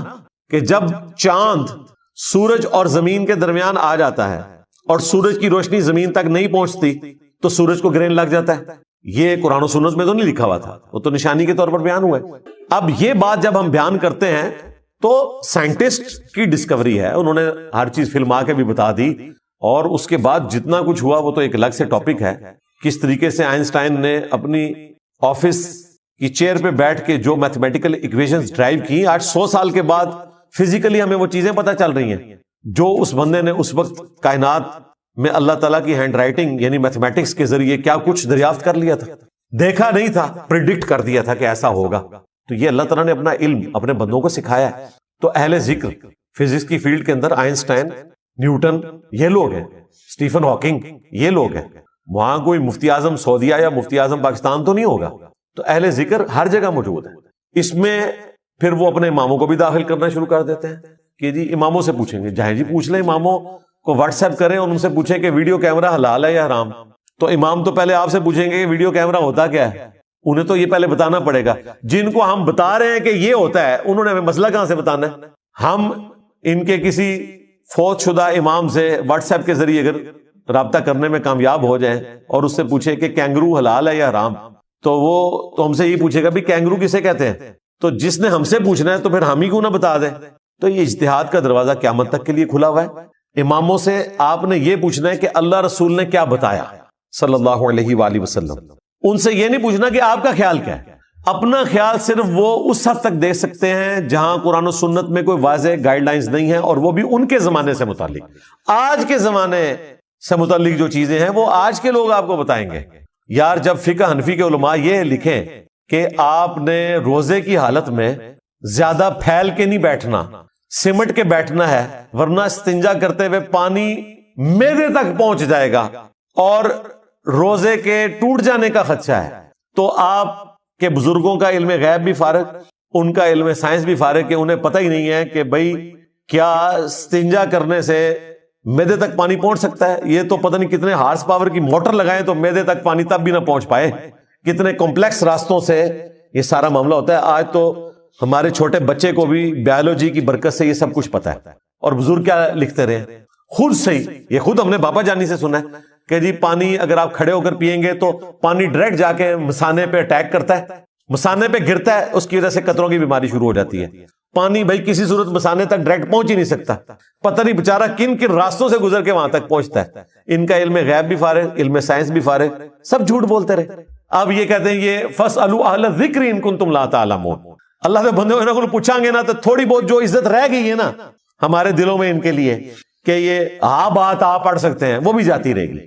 کہ جب چاند سورج اور زمین کے درمیان آ جاتا ہے اور سورج کی روشنی زمین تک نہیں پہنچتی تو سورج کو گرہن لگ جاتا ہے. یہ قرآن و سنت میں تو نہیں لکھا ہوا تھا, وہ تو نشانی کے طور پر بیان ہوا ہے. اب یہ بات جب ہم بیان کرتے ہیں تو سائنٹسٹ کی ڈسکوری ہے, انہوں نے ہر چیز فلما کے بھی بتا دی, اور اس کے بعد جتنا کچھ ہوا وہ تو ایک الگ سے ٹاپک ہے. کس طریقے سے آئنسٹائن نے اپنی آفس کی چیئر پہ بیٹھ کے جو میتھمیٹیکل ایکویشنز ڈرائیو کی, آج 100 سال کے بعد فزیکلی ہمیں وہ چیزیں پتہ چل رہی ہیں جو اس بندے نے اس وقت کائنات میں اللہ تعالیٰ کی ہینڈ رائٹنگ یعنی میتھمیٹکس کے ذریعے کیا کچھ دریافت کر لیا تھا, دیکھا نہیں تھا, پریڈکٹ کر دیا تھا کہ ایسا ہوگا. تو یہ اللہ تعالیٰ نے اپنا علم اپنے بندوں کو سکھایا ہے. تو اہل ذکر فزکس کی فیلڈ کے اندر آئنسٹائن, نیوٹن, یہ لوگ ہیں, اسٹیفن ہاکنگ, یہ لوگ ہیں. وہاں کوئی مفتی اعظم سعودیہ یا مفتی اعظم پاکستان تو نہیں ہوگا. تو اہل ذکر ہر جگہ موجود ہے. اس میں پھر وہ اپنے اماموں کو بھی داخل کرنا شروع کر دیتے ہیں کہ جی اماموں سے پوچھیں گے. جہاں جی پوچھ لیں, اماموں کو واٹس ایپ کریں اور ان سے پوچھیں کہ ویڈیو کیمرہ حلال ہے یا حرام. تو امام تو پہلے آپ سے پوچھیں گے کہ ویڈیو کیمرہ ہوتا کیا ہے, انہیں تو یہ پہلے بتانا پڑے گا. جن کو ہم بتا رہے ہیں کہ یہ ہوتا ہے انہوں نے ہمیں مسئلہ کہاں سے بتانا ہے. ہم ان کے کسی فوت شدہ امام سے واٹس ایپ کے ذریعے اگر رابطہ کرنے میں کامیاب ہو جائیں اور اس سے پوچھیں کہ کینگرو حلال ہے یا حرام, تو وہ تو ہم سے یہ پوچھے گا بھی کینگرو کسے کہتے ہیں. تو جس نے ہم سے پوچھنا ہے تو پھر ہم ہی کیوں نہ بتا دیں. تو یہ اجتہاد کا دروازہ قیامت تک کے لیے کھلا ہوا ہے. اماموں سے آپ نے یہ پوچھنا ہے کہ اللہ رسول نے کیا بتایا صلی اللہ علیہ وآلہ وسلم. ان سے یہ نہیں پوچھنا کہ آپ کا خیال کیا ہے. اپنا خیال صرف وہ اس حد تک دے سکتے ہیں جہاں قرآن و سنت میں کوئی واضح گائیڈ لائنز نہیں ہیں, اور وہ بھی ان کے زمانے سے متعلق. آج کے زمانے سے متعلق جو چیزیں ہیں وہ آج کے لوگ آپ کو بتائیں گے. یار جب فقہ حنفی کے علماء یہ لکھیں کہ آپ نے روزے کی حالت میں زیادہ پھیل کے نہیں بیٹھنا, سمٹ کے بیٹھنا ہے, ورنہ استنجا کرتے ہوئے پانی معدے تک پہنچ جائے گا اور روزے کے ٹوٹ جانے کا خدشہ ہے. تو آپ کے بزرگوں کا علم غیب بھی فارغ, ان کا علم سائنس بھی فارغ, کہ انہیں پتہ ہی نہیں ہے کہ بھئی کیا استنجا کرنے سے معدے تک پانی پہنچ سکتا ہے. یہ تو پتہ نہیں کتنے ہارس پاور کی موٹر لگائیں تو معدے تک پانی تب بھی نہ پہنچ پائے, کتنے کمپلیکس راستوں سے یہ سارا معاملہ ہوتا ہے. آج تو ہمارے چھوٹے بچے کو بھی بایولوجی کی برکت سے یہ سب کچھ پتا ہے. اور بزرگ کیا لکھتے رہے خود سے ہی, یہ خود ہم نے بابا جانی سے سنا ہے کہ جی پانی اگر آپ کھڑے ہو کر پیئیں گے تو پانی ڈائریکٹ جا کے مثانے پہ اٹیک کرتا ہے, مثانے پہ گرتا ہے, اس کی وجہ سے قطروں کی بیماری شروع ہو جاتی ہے. پانی بھائی کسی صورت مثانے تک ڈائریکٹ پہنچ ہی نہیں سکتا, پتہ نہیں بیچارہ کن کن راستوں سے گزر کے وہاں تک پہنچتا ہے. ان کا علم غیب بھی فارغ, علم سائنس بھی فارغ, سب جھوٹ بولتے رہے. اب یہ کہتے ہیں یہ فَاسْأَلُوا أَهْلَ الذِّكْرِ إِن كُنتُمْ لَا تَعْلَمُونَ. اللہ کے بندے انہوں کو پوچھیں گے نا تو تھوڑی بہت جو عزت رہ گئی ہے نا ہمارے دلوں میں ان کے لیے کہ یہ بات آپ پڑھ سکتے ہیں, وہ بھی جاتی رہے گی.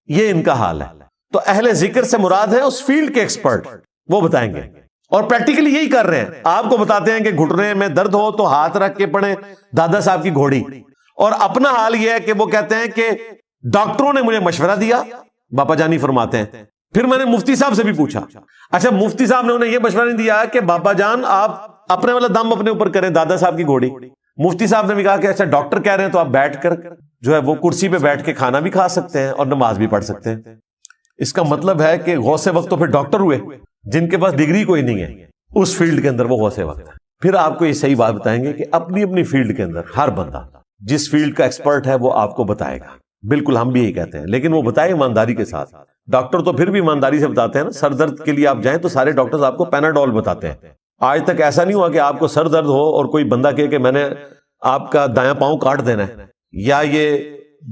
یہ ان کا حال ہے. تو اہل ذکر سے مراد ہے اس فیلڈ کے ایکسپرٹ, وہ بتائیں گے. اور پریکٹیکلی یہی کر رہے ہیں, آپ کو بتاتے ہیں کہ گھٹنے میں درد ہو تو ہاتھ رکھ کے پڑھیں دادا صاحب کی گھوڑی. اور اپنا حال یہ ہے کہ وہ کہتے ہیں کہ ڈاکٹروں نے مجھے مشورہ دیا, باپا جانی فرماتے ہیں, پھر میں نے مفتی صاحب سے بھی پوچھا. اچھا مفتی صاحب نے انہیں یہ مشورہ نہیں دیا کہ بابا جان آپ اپنے والا دم اپنے اوپر کریں دادا صاحب کی گھوڑی. مفتی صاحب نے بھی کہا کہ اچھا ڈاکٹر کہہ رہے ہیں تو آپ بیٹھ کر جو ہے وہ کرسی پہ بیٹھ کے کھانا بھی کھا سکتے ہیں اور نماز بھی پڑھ سکتے ہیں. اس کا مطلب ہے کہ غوث وقت تو پھر ڈاکٹر ہوئے جن کے پاس ڈگری کوئی نہیں ہے, اس فیلڈ کے اندر وہ غوث وقت ہے. پھر آپ کو یہ صحیح بات بتائیں گے کہ اپنی اپنی فیلڈ کے اندر ہر بندہ جس فیلڈ کا ایکسپرٹ ہے وہ آپ کو بتائے گا. بالکل ہم بھی یہی کہتے ہیں, لیکن وہ بتائے ایمانداری کے ساتھ. ڈاکٹر تو پھر بھی ایمانداری سے بتاتے ہیں نا. سر درد کے لیے آپ جائیں تو سارے ڈاکٹرز آپ کو پیناڈول بتاتے ہیں. آج تک ایسا نہیں ہوا کہ آپ کو سر درد ہو اور کوئی بندہ کہے کہ میں نے آپ کا دایاں پاؤں کاٹ دینا ہے یا یہ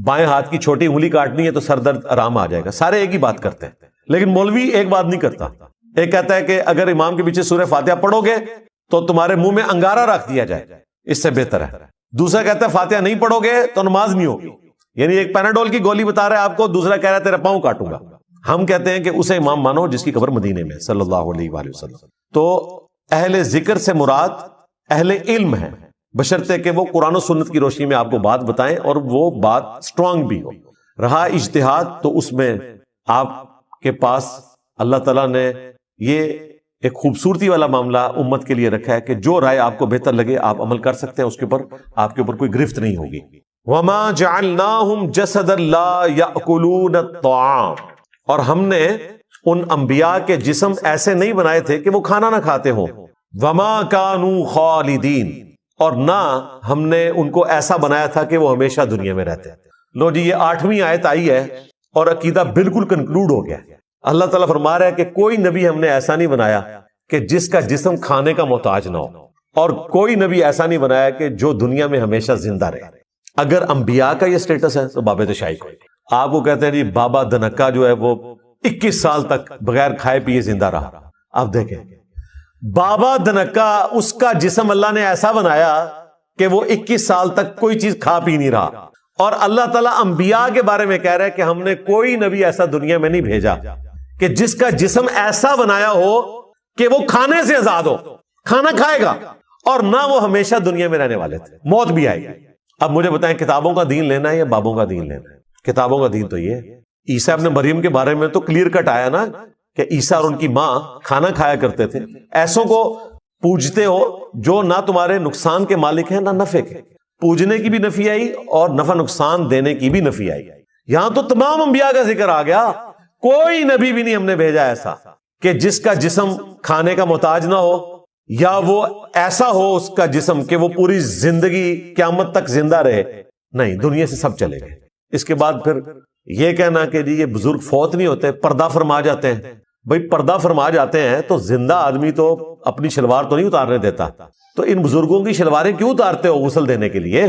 بائیں ہاتھ کی چھوٹی انگلی کاٹنی ہے تو سر درد آرام آ جائے گا. سارے ایک ہی بات کرتے ہیں, لیکن مولوی ایک بات نہیں کرتا. ایک کہتا ہے کہ اگر امام کے پیچھے سورہ فاتحہ پڑھو گے تو تمہارے منہ میں انگارہ رکھ دیا جائے, اس سے بہتر ہے. دوسرا کہتا ہے فاتحہ نہیں پڑھو گے تو نماز نہیں ہوگی. یعنی ایک پیناڈول کی گولی بتا رہا ہے آپ کو, دوسرا کہہ رہا ہے تیرا پاؤں کاٹوں گا. ہم کہتے ہیں کہ اسے امام مانو جس کی قبر مدینے میں صلی اللہ علیہ وآلہ وسلم. تو اہل ذکر سے مراد اہل علم ہے, بشرطے کہ وہ قرآن و سنت کی روشنی میں آپ کو بات بتائیں اور وہ بات سٹرونگ بھی ہو. رہا اجتہاد تو اس میں آپ کے پاس اللہ تعالیٰ نے یہ ایک خوبصورتی والا معاملہ امت کے لیے رکھا ہے کہ جو رائے آپ کو بہتر لگے آپ عمل کر سکتے ہیں, اس کے اوپر آپ کے اوپر کوئی گرفت نہیں ہوگی. وَمَا جَعَلْنَاهُمْ جَسَدًا لَا يَأْكُلُونَ الطَّعَامَ, اور ہم نے ان انبیاء کے جسم ایسے نہیں بنائے تھے کہ وہ کھانا نہ کھاتے ہوں. وَمَا كَانُوا خَالِدِينَ, اور نہ ہم نے ان کو ایسا بنایا تھا کہ وہ ہمیشہ دنیا میں رہتے. لو جی یہ 8ویں آیت آئی ہے اور عقیدہ بالکل کنکلوڈ ہو گیا. اللہ تعالیٰ فرما رہا ہے کہ کوئی نبی ہم نے ایسا نہیں بنایا کہ جس کا جسم کھانے کا محتاج نہ ہو, اور کوئی نبی ایسا نہیں بنایا کہ جو دنیا میں ہمیشہ زندہ رہے. اگر انبیاء کا یہ سٹیٹس ہے تو باب تشائی کو آپ کو کہتے ہیں جی بابا دھنکا جو ہے وہ 21 سال تک بغیر کھائے پیے زندہ رہا. آپ دیکھیں بابا دھنکا, اس کا جسم اللہ نے ایسا بنایا کہ وہ 21 سال تک کوئی چیز کھا پی نہیں رہا. اور اللہ تعالیٰ انبیاء کے بارے میں کہہ رہا ہے کہ ہم نے کوئی نبی ایسا دنیا میں نہیں بھیجا کہ جس کا جسم ایسا بنایا ہو کہ وہ کھانے سے آزاد ہو, کھانا کھائے گا اور نہ وہ ہمیشہ دنیا میں رہنے والے تھے, موت بھی آئے گی. اب مجھے بتائیں کتابوں کا دین لینا ہے یا بابوں کا دین لینا ہے؟ کتابوں کا دین تو یہ عیسیٰ ابن مریم کے بارے میں تو کلیئر کٹ آیا نا کہ عیسیٰ اور ان کی ماں کھانا کھایا کرتے تھے. ایسوں کو پوجتے ہو جو نہ تمہارے نقصان کے مالک ہیں نہ نفع کے. پوجنے کی بھی نفی آئی اور نفع نقصان دینے کی بھی نفی آئی. یہاں تو تمام انبیاء کا ذکر آ گیا. کوئی نبی بھی نہیں ہم نے بھیجا ایسا کہ جس کا جسم کھانے کا محتاج نہ ہو, یا وہ ایسا ہو اس کا جسم کہ وہ پوری زندگی قیامت تک زندہ رہے. نہیں, دنیا سے سب چلے گئے. اس کے بعد پھر یہ کہنا کہ جی یہ بزرگ فوت نہیں ہوتے, پردہ فرما جاتے ہیں. بھئی پردہ فرما جاتے ہیں تو زندہ آدمی تو اپنی شلوار تو نہیں اتارنے دیتا, تو ان بزرگوں کی شلواریں کیوں اتارتے ہو غسل دینے کے لیے؟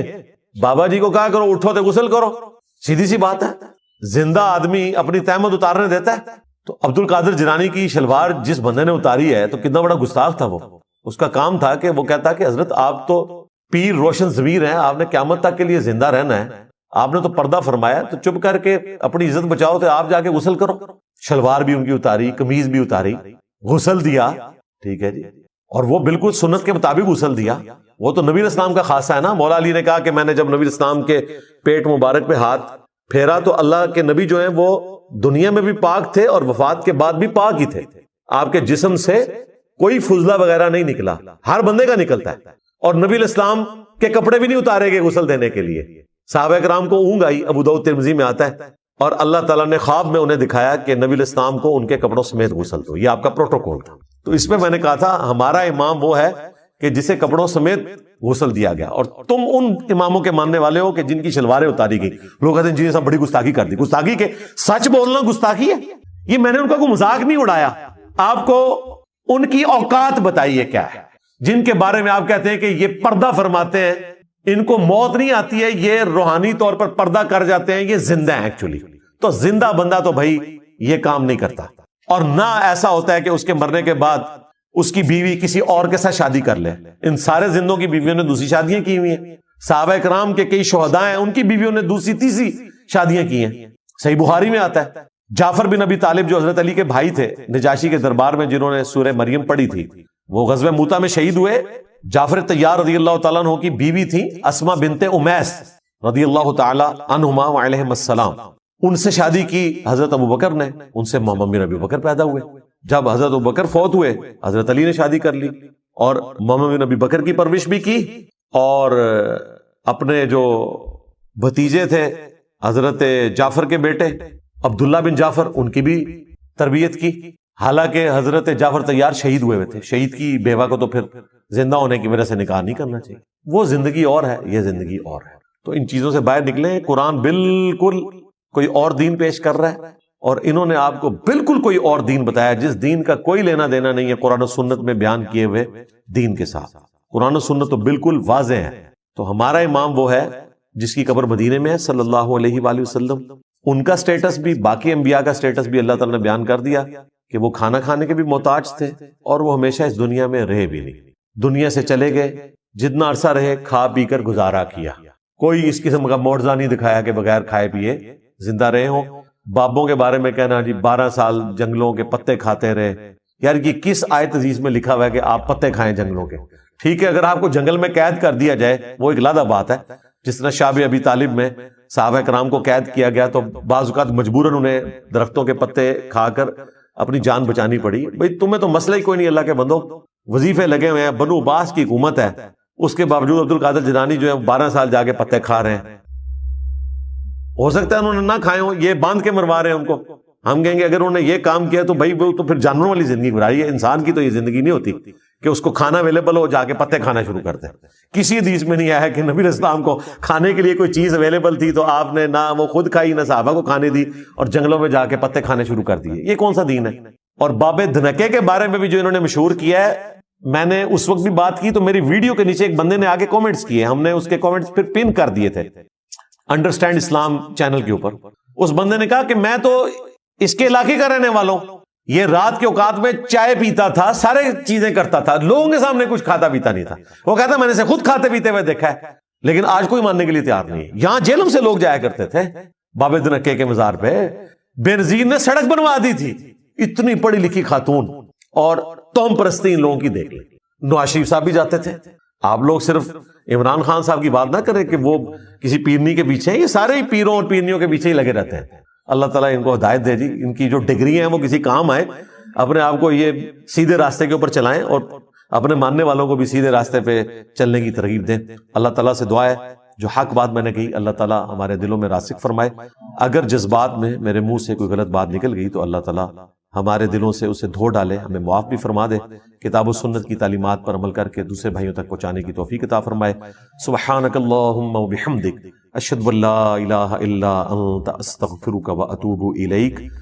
بابا جی کو کہا کرو اٹھو تو غسل کرو, سیدھی سی بات ہے. زندہ آدمی اپنی تہمت اتارنے دیتا ہے؟ تو عبد القادر جیلانی کی شلوار جس بندے نے اتاری ہے تو کتنا بڑا گستاخ تھا وہ. اس کا کام تھا کہ وہ کہتا کہ حضرت آپ تو پیر روشن ضمیر ہیں, آپ نے قیامت تک کے لیے زندہ رہنا ہے, آپ نے تو پردہ فرمایا, تو چپ کر کے اپنی عزت بچاؤ تو آپ جا کے غسل کرو. شلوار بھی ان کی اتاری, قمیض بھی اتاری, غسل دیا. ٹھیک ہے جی, اور وہ بالکل سنت کے مطابق غسل دیا. وہ تو نبی اسلام کا خاصہ ہے نا. مولا علی نے کہا کہ میں نے جب نبی اسلام کے پیٹ مبارک پہ ہاتھ پھیرا تو اللہ کے نبی جو ہیں وہ دنیا میں بھی پاک تھے اور وفات کے بعد بھی پاک ہی تھے. آپ کے جسم سے کوئی فضلہ وغیرہ نہیں نکلا, ہر بندے کا نکلتا ہے. اور نبی الاسلام کے کپڑے بھی نہیں اتارے گئے غسل دینے کے لیے. صحابہ کرام کو اونگ آئی, ابو داؤد ترمذی میں آتا ہے, اور اللہ تعالیٰ نے خواب میں انہیں دکھایا کہ نبی الاسلام کو ان کے کپڑوں سمیت غسل دو. یہ آپ کا پروٹوکول تھا. تو اس میں نے کہا تھا ہمارا امام وہ ہے کہ جسے کپڑوں سمیت غسل دیا گیا، اور تم ان اماموں کے ماننے والے ہو کہ جن کی شلواریں اتاری گئی. لوگ کہتے ہیں جی صاحب بڑی گستاخی کر دی. گستاخی کے سچ بولنا گستاخی ہے؟ یہ میں نے ان کا کوئی مذاق نہیں اڑایا، آپ کو ان کی اوقات بتائیے کیا ہے جن کے بارے میں آپ کہتے ہیں کہ یہ پردہ فرماتے ہیں، ان کو موت نہیں آتی ہے، یہ روحانی طور پر پردہ کر جاتے ہیں، یہ زندہ ہیں ایکچولی. تو زندہ بندہ تو بھائی یہ کام نہیں کرتا. اور نہ ایسا ہوتا ہے کہ اس کے مرنے کے بعد اس کی بیوی کسی اور کے ساتھ شادی کر لے. ان سارے زندوں کی بیویوں نے دوسری شادیاں کی ہوئی ہیں. صحابہ کرام کے کئی شہداء ہیں، ان کی بیویوں نے دوسری تیسری شادیاں کی ہیں. صحیح بخاری میں آتا ہے جعفر بن ابی طالب جو حضرت علی کے بھائی تھے نجاشی کے دربار میں، جنہوں نے سورہ مریم پڑھی تھی، وہ غزوہ موتہ میں شہید ہوئے. جعفر طیار رضی اللہ تعالیٰ عنہ کی بیوی تھی اسما بنت امیس رضی اللہ تعالیٰ عنہما وعلیہم السلام. ان سے شادی کی حضرت ابوبکر نے، ان سے محمد بن ابی بکر پیدا ہوئے. جب حضرت ابوبکر فوت ہوئے حضرت علی نے شادی کر لی اور محمد بن ابی بکر کی پرورش بھی کی، اور اپنے جو بھتیجے تھے حضرت جعفر کے بیٹے عبداللہ بن جعفر، ان کی بھی تربیت کی. حالانکہ حضرت جعفر طیار شہید ہوئے تھے. شہید کی بیوہ کو تو پھر زندہ ہونے کی وجہ سے نکاح نہیں کرنا چاہیے. وہ زندگی اور ہے، یہ زندگی اور ہے. تو ان چیزوں سے باہر نکلیں. قرآن بالکل کوئی اور دین پیش کر رہا ہے، اور انہوں نے آپ کو بالکل کوئی اور دین بتایا جس دین کا کوئی لینا دینا نہیں ہے قرآن و سنت میں بیان کیے ہوئے دین کے ساتھ. قرآن و سنت تو بالکل واضح ہے. تو ہمارا امام وہ ہے جس کی قبر مدینے میں ہے صلی اللہ علیہ وآلہ وسلم. ان کا سٹیٹس بھی، باقی انبیاء کا سٹیٹس بھی اللہ تعالیٰ نے بیان کر دیا کہ وہ کھانا کھانے کے بھی محتاج تھے، اور وہ ہمیشہ اس دنیا میں رہے بھی نہیں. دنیا سے چلے گئے، جتنا عرصہ رہے کھا پی کر گزارا کیا. کوئی اس قسم کا معجزہ نہیں دکھایا کہ بغیر کھائے پیے زندہ رہے ہوں. بابوں کے بارے میں کہنا جی 12 سال جنگلوں کے پتے کھاتے رہے. یار یہ کس آیت عزیز میں لکھا ہوا ہے کہ آپ پتے کھائیں جنگلوں کے؟ ٹھیک ہے اگر آپ کو جنگل میں قید کر دیا جائے وہ ایک علیحدہ بات ہے. جس طرح شعب ابی طالب میں صحابہ کرام کو قید کیا گیا تو بعض اوقات مجبوراً انہیں درختوں کے پتے کھا کر اپنی جان بچانی پڑی. بھئی تمہیں تو مسئلہ ہی کوئی نہیں، اللہ کے بندو وظیفے لگے ہوئے ہیں، بنو عباس کی حکومت ہے، اس کے باوجود عبد القادر جیلانی جو ہے 12 سال جا کے پتے کھا رہے ہیں. ہو سکتا ہے انہوں نے نہ کھائے ہوں، یہ باندھ کے مروا رہے ہیں ان کو. ہم کہیں گے اگر انہوں نے یہ کام کیا تو بھائی وہ تو پھر جانوروں والی زندگی گزاری ہے. انسان کی تو یہ زندگی نہیں ہوتی کہ اس کو کھانا اویلیبل ہو جا کے پتے کھانا شروع کرتے ہیں. کسی حدیث میں نہیں آیا کہ نبی علیہ السلام کو کھانے کے لیے کوئی چیز اویلیبل تھی تو آپ نے نہ وہ خود کھائی نہ صحابہ کو کھانے دی اور جنگلوں میں جا کے پتے کھانے شروع کر دیے. یہ کون سا دین ہے؟ اور باب دھنکے کے بارے میں بھی جو انہوں نے مشہور کیا ہے، میں نے اس وقت بھی بات کی تو میری ویڈیو کے نیچے ایک بندے نے آگے کومنٹس کیے، ہم نے اس کے کومنٹس پھر پن کر دیے تھے انڈرسٹینڈ اسلام چینل کے اوپر. اس بندے نے کہا کہ میں تو اس کے علاقے کا رہنے والوں، یہ رات کے اوقات میں چائے پیتا تھا، سارے چیزیں کرتا تھا، لوگوں کے سامنے کچھ کھاتا پیتا نہیں تھا. وہ کہتا میں نے اسے خود کھاتے پیتے ہوئے دیکھا ہے، لیکن آج کوئی ماننے کے لیے تیار نہیں ہے. یہاں جیلم سے لوگ جایا کرتے تھے باب دھنکے کے مزار پہ. بے نظیر نے سڑک بنوا دی تھی، اتنی پڑھی لکھی خاتون، اور توم پرستی ان لوگوں کی دیکھ لی. نواز شریف صاحب بھی جاتے تھے. آپ لوگ صرف عمران خان صاحب کی بات نہ کریں کہ وہ کسی پیرنی کے پیچھے ہیں، یہ سارے ہی پیروں اور پیرنیوں کے پیچھے ہی لگے رہتے ہیں. اللہ تعالیٰ ان کو ہدایت دے جی، ان کی جو ڈگری ہیں وہ کسی کام آئے، اپنے آپ کو یہ سیدھے راستے کے اوپر چلائیں اور اپنے ماننے والوں کو بھی سیدھے راستے پہ چلنے کی ترغیب دیں. اللہ تعالیٰ سے دعا ہے جو حق بات میں نے کہی اللہ تعالیٰ ہمارے دلوں میں راسخ فرمائے. اگر جذبات میں میرے منہ سے کوئی غلط بات نکل گئی تو اللہ تعالیٰ ہمارے دلوں سے اسے دھو ڈالے، ہمیں معاف بھی فرما دے. کتاب و سنت کی تعلیمات پر عمل کر کے دوسرے بھائیوں تک پہنچانے کی توفیق عطا فرمائے. سبحانک اللہم و بحمدک اشہد ان لا الہ الا انت استغفرک و اتوب الیک.